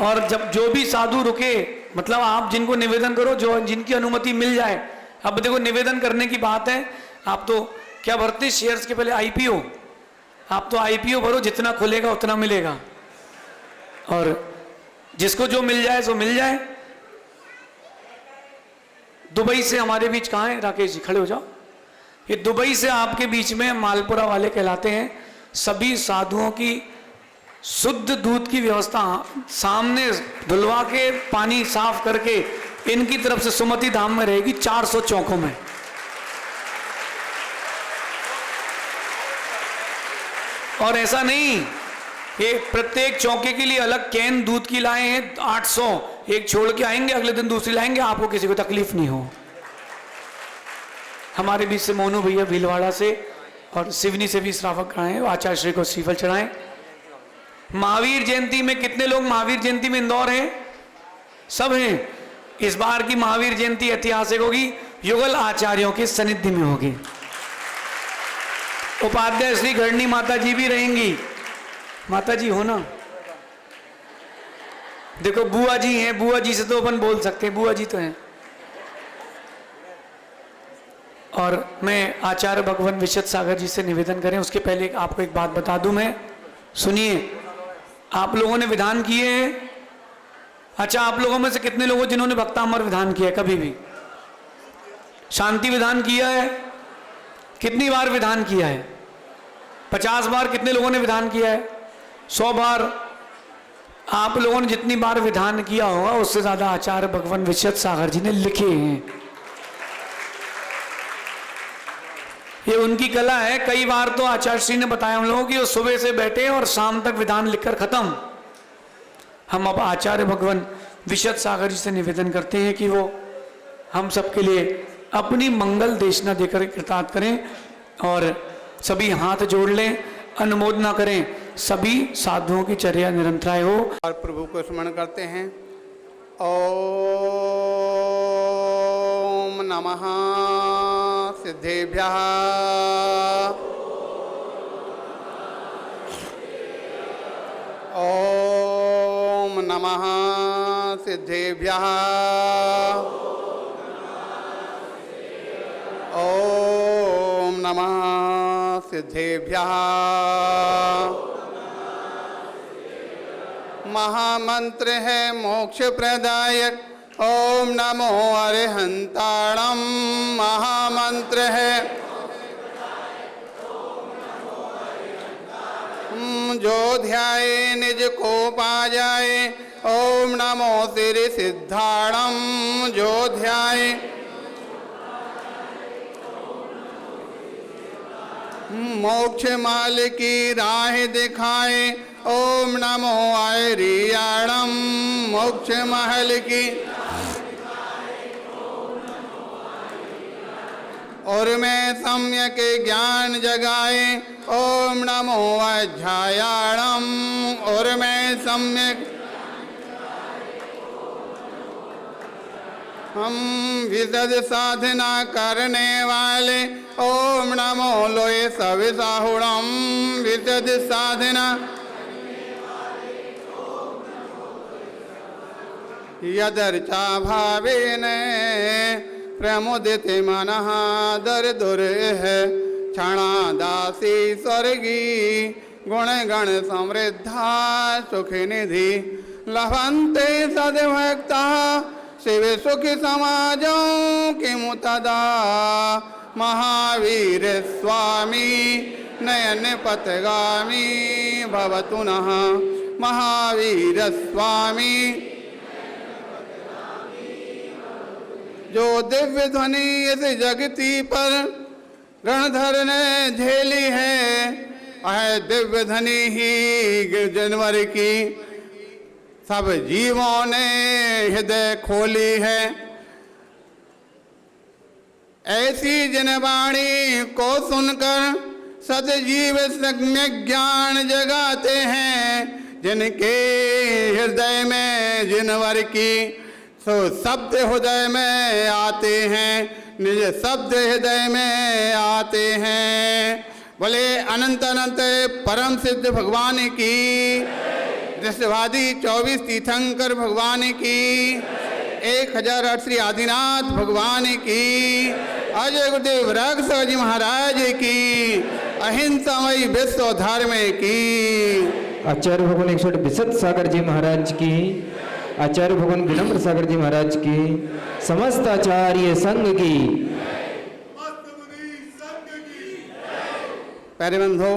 और जब जो भी साधु रुके, मतलब आप जिनको निवेदन करो, जो जिनकी अनुमति मिल जाए। अब देखो निवेदन करने की बात है, आप तो क्या भरते शेयर्स के पहले IPO, आप तो IPO भरो, जितना खुलेगा उतना मिलेगा, और जिसको जो मिल जाए सो मिल जाए। दुबई से हमारे बीच कहाँ है राकेश जी, खड़े हो जाओ। ये दुबई से आपके बीच में मालपुरा वाले कहलाते हैं। सभी साधुओं की शुद्ध दूध की व्यवस्था सामने धुलवा के पानी साफ करके इनकी तरफ से सुमति धाम में रहेगी 400 चौकों में। और ऐसा नहीं, ये प्रत्येक चौके के लिए अलग कैन दूध की लाए हैं 800, एक छोड़ के आएंगे अगले दिन दूसरी लाएंगे, आपको किसी को तकलीफ नहीं हो। हमारे बीच से मोनू भैया भीलवाड़ा से और सिवनी से भी श्रावक आए हैं, आचार्य श्री को श्रीफल चढ़ाएं। महावीर जयंती में कितने लोग महावीर जयंती में इंदौर हैं? सब हैं। इस बार की महावीर जयंती ऐतिहासिक होगी, युगल आचार्यों के सानिध्य में होगी। उपाध्याय श्री घरणी माता जी भी रहेंगी। माता जी हो ना, देखो बुआ जी हैं, बुआ जी से तो अपन बोल सकते हैं, बुआ जी तो हैं। और मैं आचार्य भगवान विशद सागर जी से निवेदन करें, उसके पहले आपको एक बात बता दूं मैं, सुनिए। आप लोगों ने विधान किए हैं, अच्छा आप लोगों में से कितने लोगों जिन्होंने भक्तामर विधान किया है? कभी भी शांति विधान किया है? कितनी बार विधान किया है? 50 बार। कितने लोगों ने विधान किया है? 100 बार। आप लोगों ने जितनी बार विधान किया होगा उससे ज्यादा आचार्य भगवान विशद सागर जी ने लिखे हैं। ये उनकी कला है। कई बार तो आचार्य श्री ने बताया हम लोगों की, वो सुबह से बैठे और शाम तक विधान लिखकर खत्म। हम अब आचार्य भगवान विशद सागर जी से निवेदन करते हैं कि वो हम सबके लिए अपनी मंगल देशना देकर कृतार्थ करें, और सभी हाथ जोड़ लें, अनुमोदना करें, सभी साधुओं की चर्या निरंतराय हो। और प्रभु को स्मरण करते हैं। ओम नमः सिद्धेभ्यः। ओम नमः सिद्धेभ्यः। ओम नमः सिद्धेभ्यः। महामंत्र है मोक्ष प्रदायक, ओम नमो अरिहंताणम। महामंत्र है जो ध्याए निज को पा जाए, ओम नमो श्री सिद्धाणम। जो ध्याए मोक्ष माल की राह दिखाए, ओम नमो आयरियाणम। मोक्ष महल की और मैं सम्यक ज्ञान जगाए, ओम नमो अध्यायाणम। और मैं सम्यक हम विशद साधना करने वाले, ओम नमो लोय सविसाहुणम। विशद साधना यदर्चा भावेन प्रमुदित मनः दर दुर है। क्षणादासी स्वर्गी गुण गण समृद्धा सुख निधि लभन्ते सद्भक्ता शिव सुख समाजों किमु तदा। महावीर स्वामी नयन पथगामी भवतु नः। महावीर स्वामी जो दिव्य ध्वनि इस जगती पर गणधर ने झेली है, दिव्य ध्वनि ही जनवर की सब जीवों ने हृदय खोली है। ऐसी जनवाणी को सुनकर सतजीव सम्यक ज्ञान जगाते हैं, जिनके हृदय में जिनवर की सो शब्द हृदय में आते हैं, निज शब्द हृदय में आते हैं। बोले अनंत अनंत परम सिद्ध भगवान की, दृष्टवादी 24 तीर्थंकर भगवान की, 1008 श्री आदिनाथ भगवान की, अजय गुरुदेव राघव जी महाराज की, अहिंसामयी विश्व धर्म की, आचार्य भगवान 108 विशद सागर जी महाराज की, आचार्य भगवान विनम्र सागर जी महाराज की, समस्त आचार्य संघ की। प्यारे बंधो,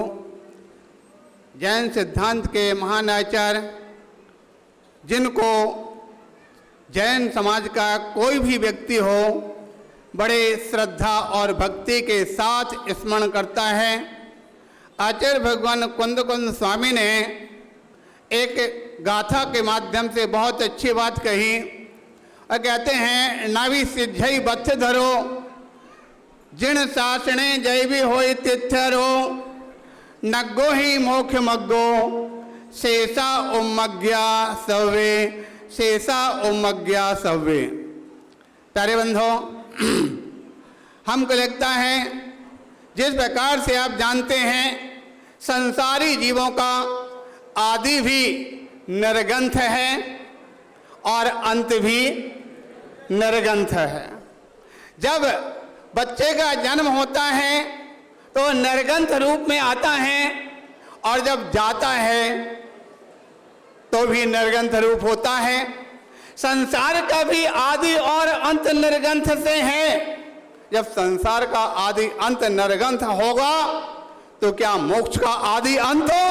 जैन सिद्धांत के महान आचार्य, जिनको जैन समाज का कोई भी व्यक्ति हो बड़े श्रद्धा और भक्ति के साथ स्मरण करता है, आचार्य भगवान कुंद कुंद स्वामी ने एक गाथा के माध्यम से बहुत अच्छी बात कही और कहते हैं, नाभि सिद्धई बथ धरो जिन शासने जय भी होई तिथ्यरो, नग्गो ही मोक्ष मग्गो शेषा उमज्ञा सवे, शेषा उमज्ञा सवे। प्यारे बंधो, हमको लगता है जिस प्रकार से आप जानते हैं संसारी जीवों का आदि भी नरगंथ है और अंत भी नरगंथ है। जब बच्चे का जन्म होता है तो नरगंथ रूप में आता है और जब जाता है तो भी नरगंथ रूप होता है। संसार का भी आदि और अंत नरगंथ से है। जब संसार का आदि अंत नरगंथ होगा तो क्या मोक्ष का आदि अंत हो?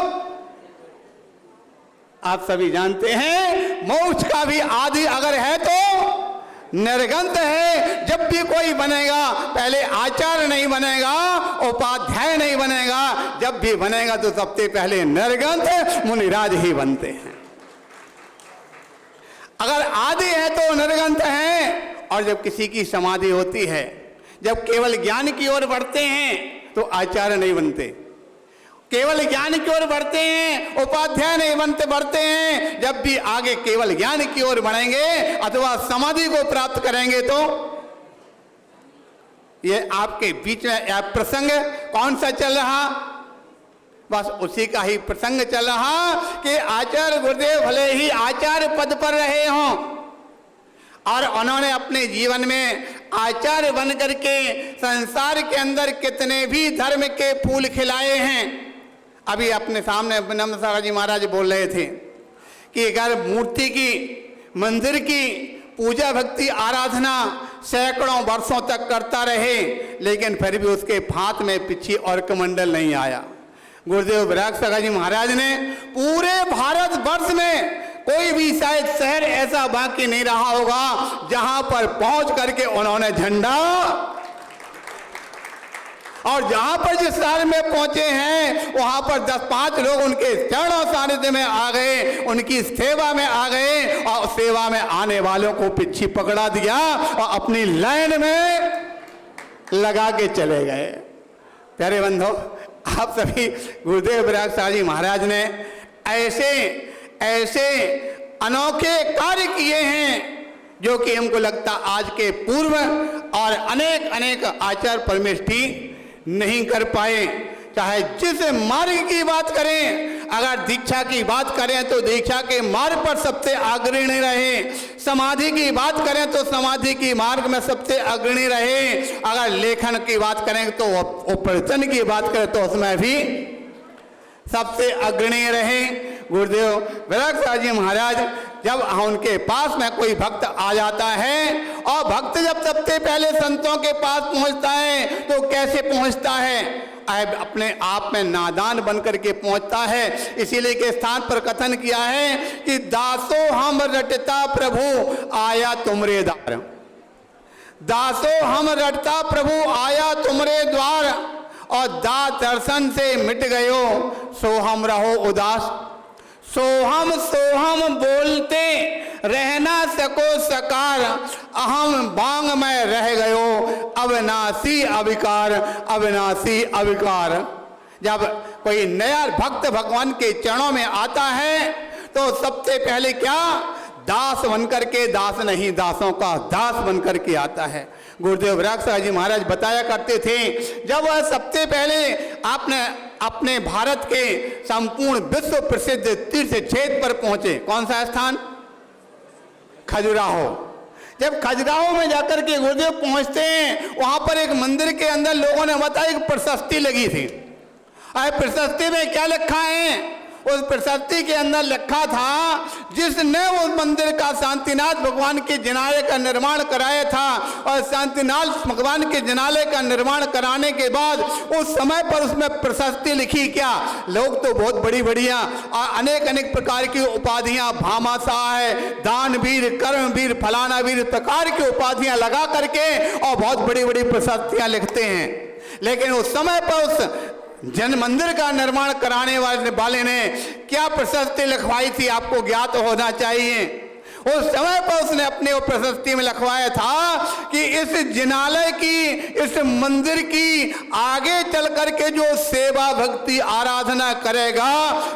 आप सभी जानते हैं मोक्ष का भी आदि अगर है तो नरगंथ है। जब भी कोई बनेगा पहले आचार्य नहीं बनेगा, उपाध्याय नहीं बनेगा, जब भी बनेगा तो सबसे पहले नरगंथ मुनिराज ही बनते हैं। अगर आदि है तो नरगंथ है, और जब किसी की समाधि होती है, जब केवल ज्ञान की ओर बढ़ते हैं तो आचार्य नहीं बनते, केवल ज्ञान की ओर बढ़ते हैं उपाध्याय नहीं बढ़ते हैं। जब भी आगे केवल ज्ञान की ओर बढ़ेंगे अथवा समाधि को प्राप्त करेंगे तो ये आपके बीच में प्रसंग कौन सा चल रहा? बस उसी का ही प्रसंग चल रहा कि आचार्य गुरुदेव भले ही आचार्य पद पर रहे हों और उन्होंने अपने जीवन में आचार्य बन करके संसार के अंदर कितने भी धर्म के फूल खिलाए हैं। अभी अपने सामने विनम्र सागर जी महाराज बोल रहे थे कि अगर मूर्ति की, मंदिर की पूजा भक्ति आराधना सैकड़ों वर्षों तक करता रहे लेकिन फिर भी उसके हाथ में पिछी और कमंडल नहीं आया। गुरुदेव विराग सागर जी महाराज ने पूरे भारत वर्ष में कोई भी शायद शहर ऐसा बाकी नहीं रहा होगा जहां पर पहुंच करके उन्होंने झंडा, और जहां पर जिस शहर में पहुंचे हैं वहां पर 10-5 लोग उनके चरणों सानिध्य में आ गए, उनकी सेवा में आ गए और सेवा में आने वालों को पीछे पकड़ा दिया और अपनी लाइन में लगा के चले गए। प्यारे बंधो, आप सभी गुरुदेव विराग सागर जी महाराज ने ऐसे ऐसे अनोखे कार्य किए हैं जो कि हमको लगता आज के पूर्व और अनेक अनेक आचार्य परमेष्ठी नहीं कर पाए। चाहे जिस मार्ग की बात करें, अगर दीक्षा की बात करें तो दीक्षा के मार्ग पर सबसे अग्रणी रहे, समाधि की बात करें तो समाधि की मार्ग में सबसे अग्रणी रहे, अगर लेखन की बात करें तो उपरचन की बात करें तो उसमें भी सबसे अग्रणी रहे। गुरुदेव विराग सागर जी महाराज, जब उनके पास में कोई भक्त आ जाता है और भक्त जब सबसे पहले संतों के पास पहुंचता है तो कैसे पहुंचता है? अपने आप में नादान बनकर के पहुंचता है। इसीलिए के स्थान पर कथन किया है कि दासो हम रटता प्रभु आया तुमरे दार। दासो हम रटता प्रभु आया तुमरे द्वार, और दास दर्शन से मिट गयो सो हम रहो उदास। सोहम बोलते रहना सको सकार, अहम बांग में रह गयो अविनाशी अविकार, अविनाशी अविकार। जब कोई नया भक्त भगवान के चरणों में आता है तो सबसे पहले क्या, दास बनकर के, दास नहीं दासों का दास बनकर के आता है। गुरुदेव विराग साहब जी महाराज बताया करते थे, जब वह सबसे पहले आपने अपने भारत के संपूर्ण विश्व प्रसिद्ध तीर्थ क्षेत्र पर पहुंचे, कौन सा स्थान, खजुराहो। जब खजुराहो में जाकर के गुरुदेव पहुंचते हैं, वहां पर एक मंदिर के अंदर लोगों ने बताया एक प्रशस्ति लगी थी। प्रशस्ति में क्या लिखा है, उस प्रशस्ति के अंदर लिखा था, जिसने उस मंदिर का शांतिनाथ भगवान के जिनालय का निर्माण कराया था, और शांतिनाथ भगवान के जिनालय का निर्माण कराने के बाद उस समय पर उसमें प्रशस्ति लिखी क्या, लोग तो बहुत बड़ी बढ़िया अनेक अनेक प्रकार की उपाधियां, भामाशाह है, दानवीर, कर्मवीर, फलाना वीर प्रकार की उपाधियां लगा करके और बहुत बड़ी बड़ी प्रशस्तियां लिखते हैं। लेकिन उस समय पर उस जन मंदिर का निर्माण कराने वाले ने क्या प्रशस्ति लिखवाई थी, आपको ज्ञात होना चाहिए। उस समय पर उसने अपने प्रशस्ति में लिखवाया था कि इस जिनालय की, इस मंदिर की आगे चल करके जो सेवा भक्ति आराधना करेगा,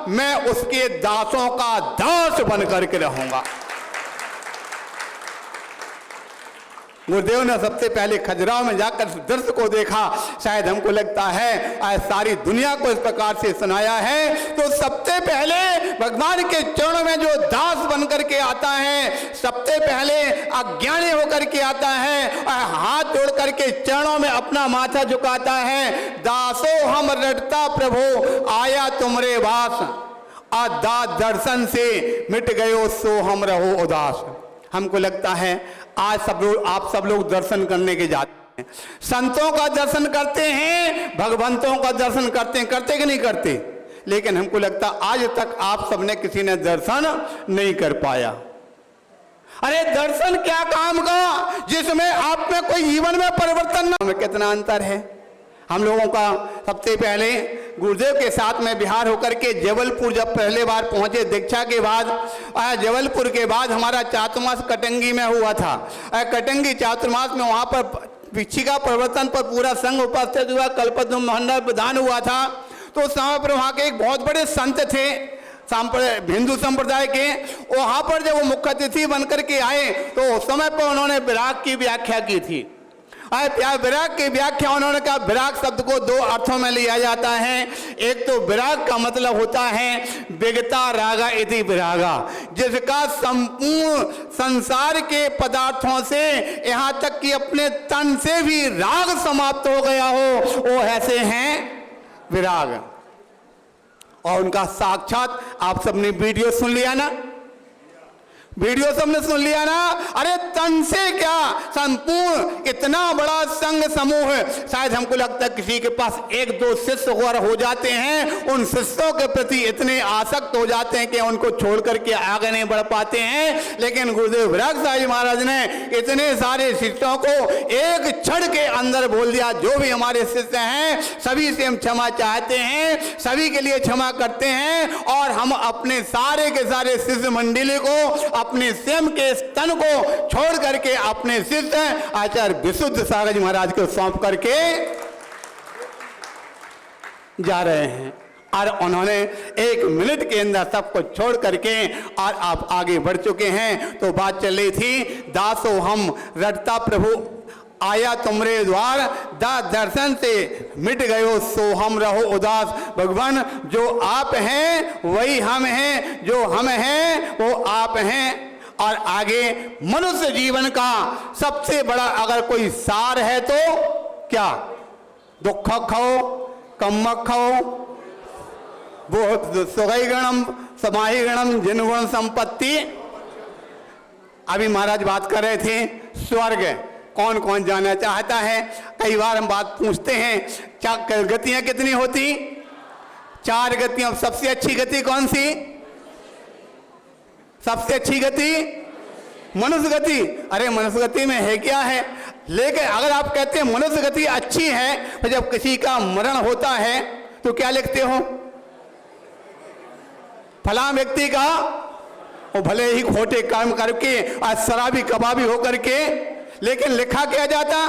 मैं उसके दासों का दास बन करके रहूंगा। गुरुदेव ने सबसे पहले खजुराहो में जाकर दृश्य को देखा, शायद हमको लगता है आज सारी दुनिया को इस प्रकार से सुनाया है। तो सबसे पहले भगवान के चरणों में जो दास बनकर के आता है, सबसे पहले अज्ञानी होकर के आता है और हाथ जोड़ करके चरणों में अपना माथा झुकाता है। दासो हम रटता प्रभु आया तुमरे वास, दास दर्शन से मिट गयो सो हम रहो उदास। हमको लगता है आज आप सब लोग दर्शन करने के जाते हैं, संतों का दर्शन करते हैं, भगवंतों का दर्शन करते हैं, करते कि नहीं करते। लेकिन हमको लगता आज तक आप सबने किसी ने दर्शन नहीं कर पाया। अरे दर्शन क्या काम का, जिसमें आप में कोई जीवन में परिवर्तन ना, कितना अंतर है। हम लोगों का सबसे पहले गुरुदेव के साथ में बिहार होकर के जबलपुर जब पहले बार पहुंचे दीक्षा के बाद, जबलपुर के बाद हमारा चातुर्मास कटंगी में हुआ था। कटंगी चातुर्मास में वहाँ पर भिक्षिका प्रवर्तन पर पूरा संघ उपस्थित हुआ, कल्पद्रुम मंडल प्रदान हुआ था। तो उस समय पर वहाँ के एक बहुत बड़े संत थे हिंदू संप्रदाय के, वहाँ पर जब वो मुख्य अतिथि बनकर के आए तो उस समय पर उन्होंने विराग की व्याख्या की थी। विराग की व्याख्या उन्होंने कहा, विराग शब्द को दो अर्थों में लिया जाता है। एक तो विराग का मतलब होता है विगता रागा इति विरागा, जिसका संपूर्ण संसार के पदार्थों से यहाँ तक कि अपने तन से भी राग समाप्त हो गया हो, वो ऐसे हैं विराग। और उनका साक्षात आप सबने वीडियो सुन लिया ना, वीडियो सबने सुन लिया ना। अरे तन से क्या, संपूर्ण इतना बड़ा संघ समूह है। शायद हमको लगता है किसी के पास एक दो शिष्य हो जाते हैं, उन शिष्यों के प्रति इतने आसक्त हो जाते हैं कि उनको छोड़ करके आगे नहीं बढ़ पाते हैं। लेकिन गुरुदेव विराग साहब जी महाराज ने इतने सारे शिष्यों को एक क्षण के अंदर बोल दिया, जो भी हमारे शिष्य हैं सभी से हम क्षमा चाहते हैं, सभी के लिए क्षमा करते हैं, और हम अपने सारे के सारे शिष्य मंडली को, अपने स्वयं के स्तन को छोड़ करके अपने शिष्य आचार्य विशुद्ध सागर जी महाराज को सौंप करके जा रहे हैं। और उन्होंने 1 मिनट के अंदर सबको छोड़ करके और आप आगे बढ़ चुके हैं। तो बात चल रही थी, दासो हम रटता प्रभु आया तुमरे द्वार, दास दर्शन से मिट गयो सो हम रहो उदास। भगवान जो आप हैं वही हम हैं, जो हम हैं वो आप हैं। और आगे मनुष्य जीवन का सबसे बड़ा अगर कोई सार है तो क्या, दुख खाओ, कम खाओ, वो सुगई गणम समाही गणम जिन गुण संपत्ति। अभी महाराज बात कर रहे थे स्वर्ग कौन कौन जाना चाहता है। कई बार हम बात पूछते हैं गतियां कितनी होती, 4 गतियां। सबसे अच्छी गति कौन सी, सबसे अच्छी गति मनुष्य गति। अरे मनुष्य गति में है क्या है, लेकिन अगर आप कहते हैं मनुष्य गति अच्छी है, तो जब किसी का मरण होता है तो क्या लिखते हो? फला व्यक्ति का, वो भले ही खोटे कर्म करके और शराबी कबाबी होकर के, लेकिन लिखा क्या जाता?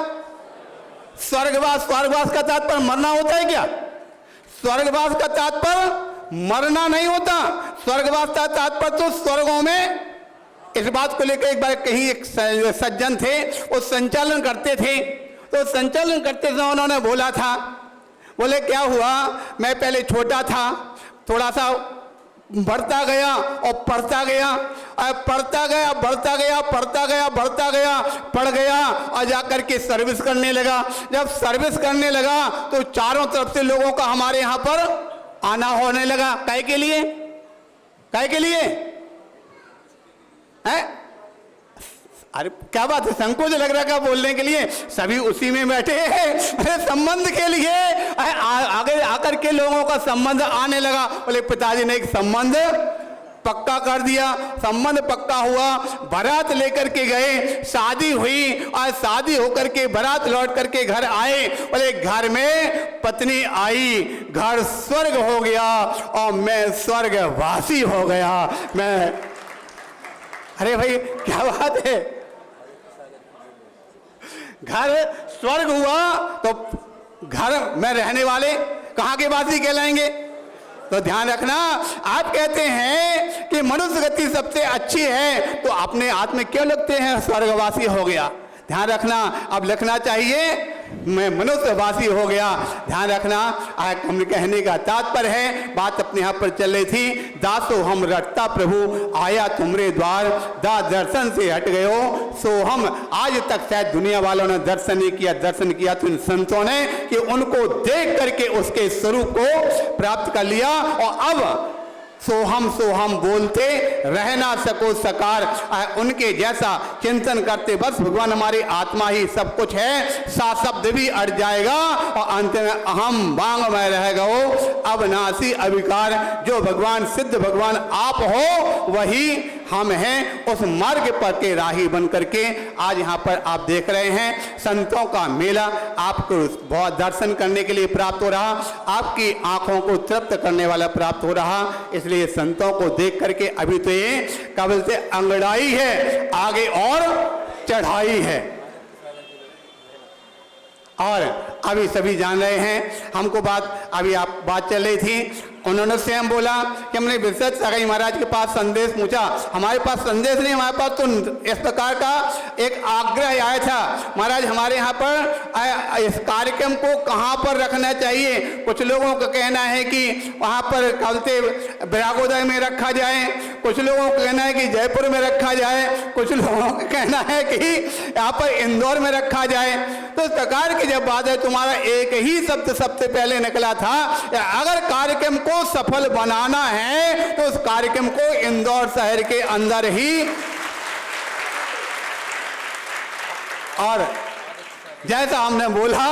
स्वर्गवास। स्वर्गवास का तात्पर्य मरना होता है क्या? स्वर्गवास का तात्पर्य मरना नहीं होता। स्वर्गवास का तात्पर्य तो स्वर्गों में, इस बात को लेकर एक बार कहीं एक सज्जन थे, वो संचालन करते थे, तो संचालन करते समय उन्होंने बोला था, बोले क्या हुआ, मैं पहले छोटा था, थोड़ा सा बढ़ता गया और पढ़ता गया और पढ़ता गया, बढ़ता गया, पढ़ता गया, बढ़ता गया, पढ़ गया और जाकर के सर्विस करने लगा। जब सर्विस करने लगा तो चारों तरफ से लोगों का हमारे यहाँ पर आना होने लगा। काहे के लिए? काहे के लिए है? अरे क्या बात है, संकोच लग रहा है बोलने के लिए, सभी उसी में बैठे हैं। अरे संबंध के लिए आगे आकर के लोगों का संबंध आने लगा। बोले पिताजी ने एक संबंध पक्का कर दिया। संबंध पक्का हुआ, बारात लेकर के गए, शादी हुई और शादी होकर के बारात लौट करके घर आए। बोले घर में पत्नी आई, घर स्वर्ग हो गया और मैं स्वर्गवासी हो गया। मैं, अरे भाई क्या बात है, घर स्वर्ग हुआ तो घर में रहने वाले कहाँ के वासी कहलाएंगे? तो ध्यान रखना, आप कहते हैं कि मनुष्य गति सबसे अच्छी है, तो अपने हाथ में क्यों लगते हैं स्वर्गवासी हो गया? ध्यान रखना, अब लिखना चाहिए मैं मनुष्यवासी हो गया। ध्यान रखना, हम कहने का तात्पर्य है, बात अपने यहाँ पर चल रही थी, दासो हम रटता प्रभु आया तुमरे द्वार, दा दर्शन से हट गयो सो हम। आज तक शायद दुनिया वालों ने दर्शन नहीं किया, दर्शन किया तो इन संतों ने कि उनको देख करके उसके स्वरूप को प्राप्त कर लिया। और अब सोहम बोलते रह ना सको सकार, उनके जैसा चिंतन करते बस भगवान हमारी आत्मा ही सब कुछ है, सा शब्द भी अट जाएगा और अंत में अहम बांग में रहेगा वो अविनाशी अविकार। जो भगवान सिद्ध भगवान आप हो वही हम हैं, उस मार्ग पर के राही बन करके आज यहाँ पर आप देख रहे हैं संतों का मेला आपको बहुत दर्शन करने के लिए प्राप्त हो रहा, आपकी आंखों को तृप्त करने वाला प्राप्त हो रहा। इसलिए संतों को देख करके अभी तो ये कबल से अंगड़ाई है, आगे और चढ़ाई है। और अभी सभी जान रहे हैं, हमको बात अभी आप बात चल रही थी, उन्होंने से हम बोला कि हमने विशेष सगाई महाराज के पास संदेश पूछा। हमारे पास संदेश नहीं, हमारे पास तो इस प्रकार का एक आग्रह आया था, महाराज हमारे यहाँ पर इस कार्यक्रम को कहाँ पर रखना चाहिए। कुछ लोगों का कहना है कि वहाँ पर कलते विरागोदय में रखा जाए, कुछ लोगों का कहना है कि जयपुर में रखा जाए, कुछ लोगों का कहना है कि यहाँ पर इंदौर में रखा जाए। तो इस प्रकार की जब बात है, तुम्हारा एक ही शब्द सबसे पहले निकला था, अगर कार्यक्रम को सफल बनाना है तो उस कार्यक्रम को इंदौर शहर के अंदर ही, और जैसा हमने बोला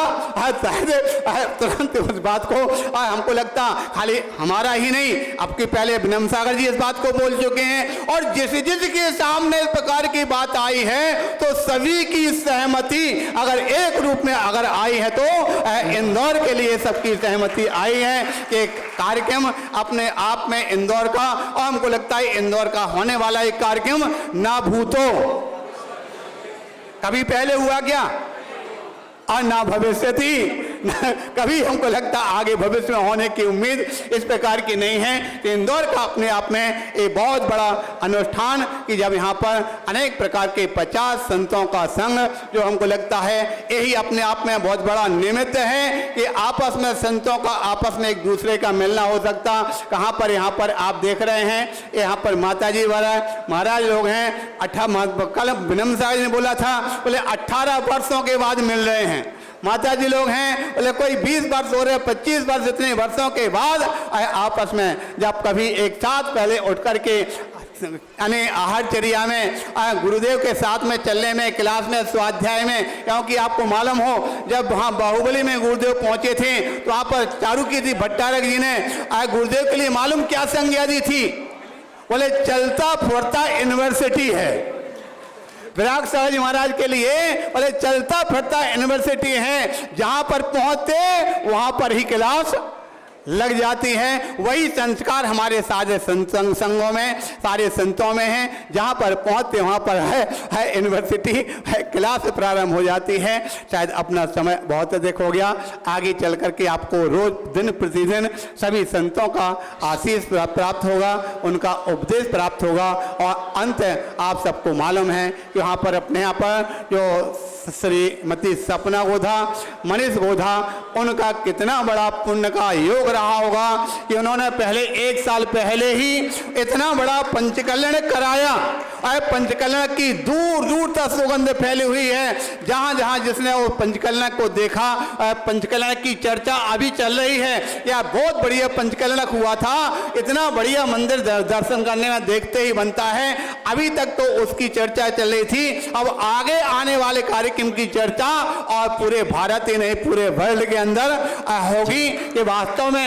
तुरंत उस बात को हमको लगता खाली हमारा ही नहीं, अब के पहले विनम्र सागर जी इस बात को बोल चुके हैं, और जिसके सामने इस प्रकार की बात आई है तो सभी की सहमति अगर एक रूप में अगर आई है तो इंदौर के लिए सबकी सहमति आई है कि कार्यक्रम अपने आप में इंदौर का, और हमको लगता है इंदौर का होने वाला एक कार्यक्रम ना भूतो कभी पहले हुआ क्या और ना भविष्य थी, कभी हमको लगता आगे भविष्य में होने की उम्मीद इस प्रकार की नहीं है। कि इंदौर का अपने आप में एक बहुत बड़ा अनुष्ठान कि जब यहाँ पर अनेक प्रकार के 50 संतों का संघ, जो हमको लगता है यही अपने आप में बहुत बड़ा निमित्त है कि आपस में संतों का आपस में एक दूसरे का मिलना हो सकता। कहाँ पर यहाँ पर आप देख रहे हैं, यहाँ पर माता जी महाराज लोग हैं, कल विनम्र साहब ने बोला था, बोले 18 वर्षों के बाद मिल रहे हैं माता जी लोग हैं, बोले कोई 20 वर्ष हो रहे, 25 वर्ष, इतने वर्षों के बाद आपस में जब कभी एक साथ पहले उठ करके यानी आहारचर्या में गुरुदेव के साथ में चलने में, क्लास में, स्वाध्याय में, क्योंकि आपको मालूम हो जब वहाँ बाहुबली में गुरुदेव पहुंचे थे तो वहाँ पर चारुकीर्ति भट्टारक जी ने गुरुदेव के लिए मालूम क्या संज्ञा दी थी, बोले चलता फुरता यूनिवर्सिटी है। विराग साहब जी महाराज के लिए बोले चलता फिरता यूनिवर्सिटी है, जहां पर पहुंचते वहां पर ही क्लास लग जाती है। वही संस्कार हमारे सारे संघों में, सारे संतों में है। जहाँ पर पहुँचते वहाँ पर है यूनिवर्सिटी, है क्लास प्रारंभ हो जाती है। शायद अपना समय बहुत अधिक हो गया, आगे चल करके आपको रोज दिन प्रतिदिन सभी संतों का आशीष प्राप्त होगा, उनका उपदेश प्राप्त होगा। और अंत आप सबको मालूम है कि वहाँ पर अपने यहाँ पर जो श्रीमती सपना गोधा, मनीष गोधा, उनका कितना बड़ा पुण्य का योग रहा होगा कि उन्होंने पहले 1 साल पहले ही इतना बड़ा पंचकल्याण कराया। और पंचकल्याण की दूर दूर तक सुगंध फैली हुई है। जहां जहां जिसने वो पंचकल्याण को देखा, पंचकल्याण की चर्चा अभी चल रही है। यह बहुत बढ़िया पंचकल्याण हुआ था, इतना बढ़िया मंदिर दर्शन करने में देखते ही बनता है। अभी तक तो उसकी चर्चा चल रही थी, अब आगे आने वाले कार्यक्रम की चर्चा और पूरे भारत ही नहीं पूरे वर्ल्ड के अंदर होगी कि वास्तव में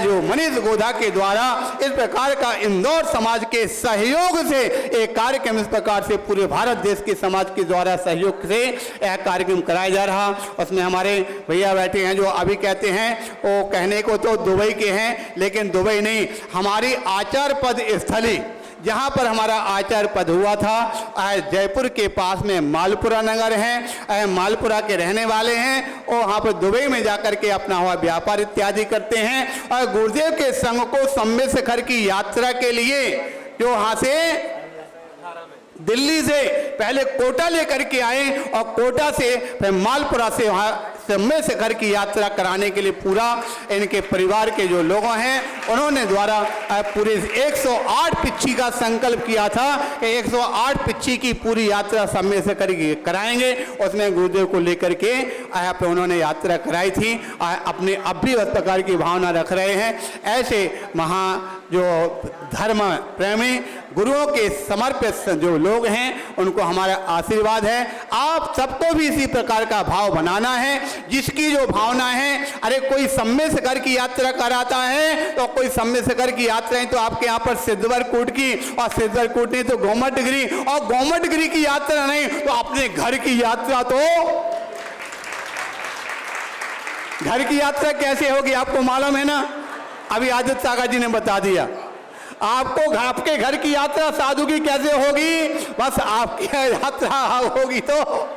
जो मनीष गोधा के द्वारा इस प्रकार का इंदौर समाज के सहयोग से एक कार्यक्रम इस प्रकार से पूरे भारत देश के समाज के द्वारा सहयोग से यह कार्यक्रम कराया जा रहा। उसमें हमारे भैया बैठे हैं जो अभी कहते हैं, वो कहने को तो दुबई के हैं, लेकिन दुबई नहीं, हमारी आचार पद स्थली जहाँ पर हमारा आचार पद हुआ था जयपुर के पास में मालपुरा नगर है, मालपुरा के रहने वाले हैं और वहाँ पर दुबई में जाकर के अपना हुआ व्यापार इत्यादि करते हैं। और गुरुदेव के संघ को सम्मेद शिखर की यात्रा के लिए जो वहाँ से दिल्ली से पहले कोटा लेकर के आए और कोटा से फिर मालपुरा से वहाँ सम्मेद शिखर की यात्रा कराने के लिए पूरा इनके परिवार के जो लोग हैं उन्होंने द्वारा पूरे 108 पिच्छी का संकल्प किया था कि 108 पिच्छी की पूरी यात्रा सम्मेद शिखर की कराएंगे। उसमें गुरुदेव को लेकर के पे उन्होंने यात्रा कराई थी। अपने अब भी उस प्रकार की भावना रख रहे हैं। ऐसे महा जो धर्म प्रेमी गुरुओं के समर्पित जो लोग हैं उनको हमारा आशीर्वाद है। आप सबको भी इसी प्रकार का भाव बनाना है, जिसकी जो भावना है। अरे कोई सम्मेद शिखर की यात्रा कराता है तो कोई सम्मेद शिखर की यात्राएं तो आपके यहाँ पर सिद्धवरकूट की, और सिद्धवरकूट नहीं तो गोमटगिरी, और गोमटगिरी की यात्रा नहीं तो अपने घर की यात्रा। तो घर की यात्रा कैसे होगी आपको मालूम है ना, अभी आदित्य सागर जी ने बता दिया। आपको आपके घर की यात्रा साधु की कैसे होगी, बस आपकी यात्रा होगी। तो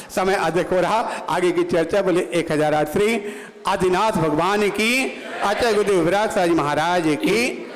समय अधिक हो रहा, आगे की चर्चा बोले 1008 श्री आदिनाथ भगवान की, आचार्य गुरुदेव विराग साहब जी महाराज की।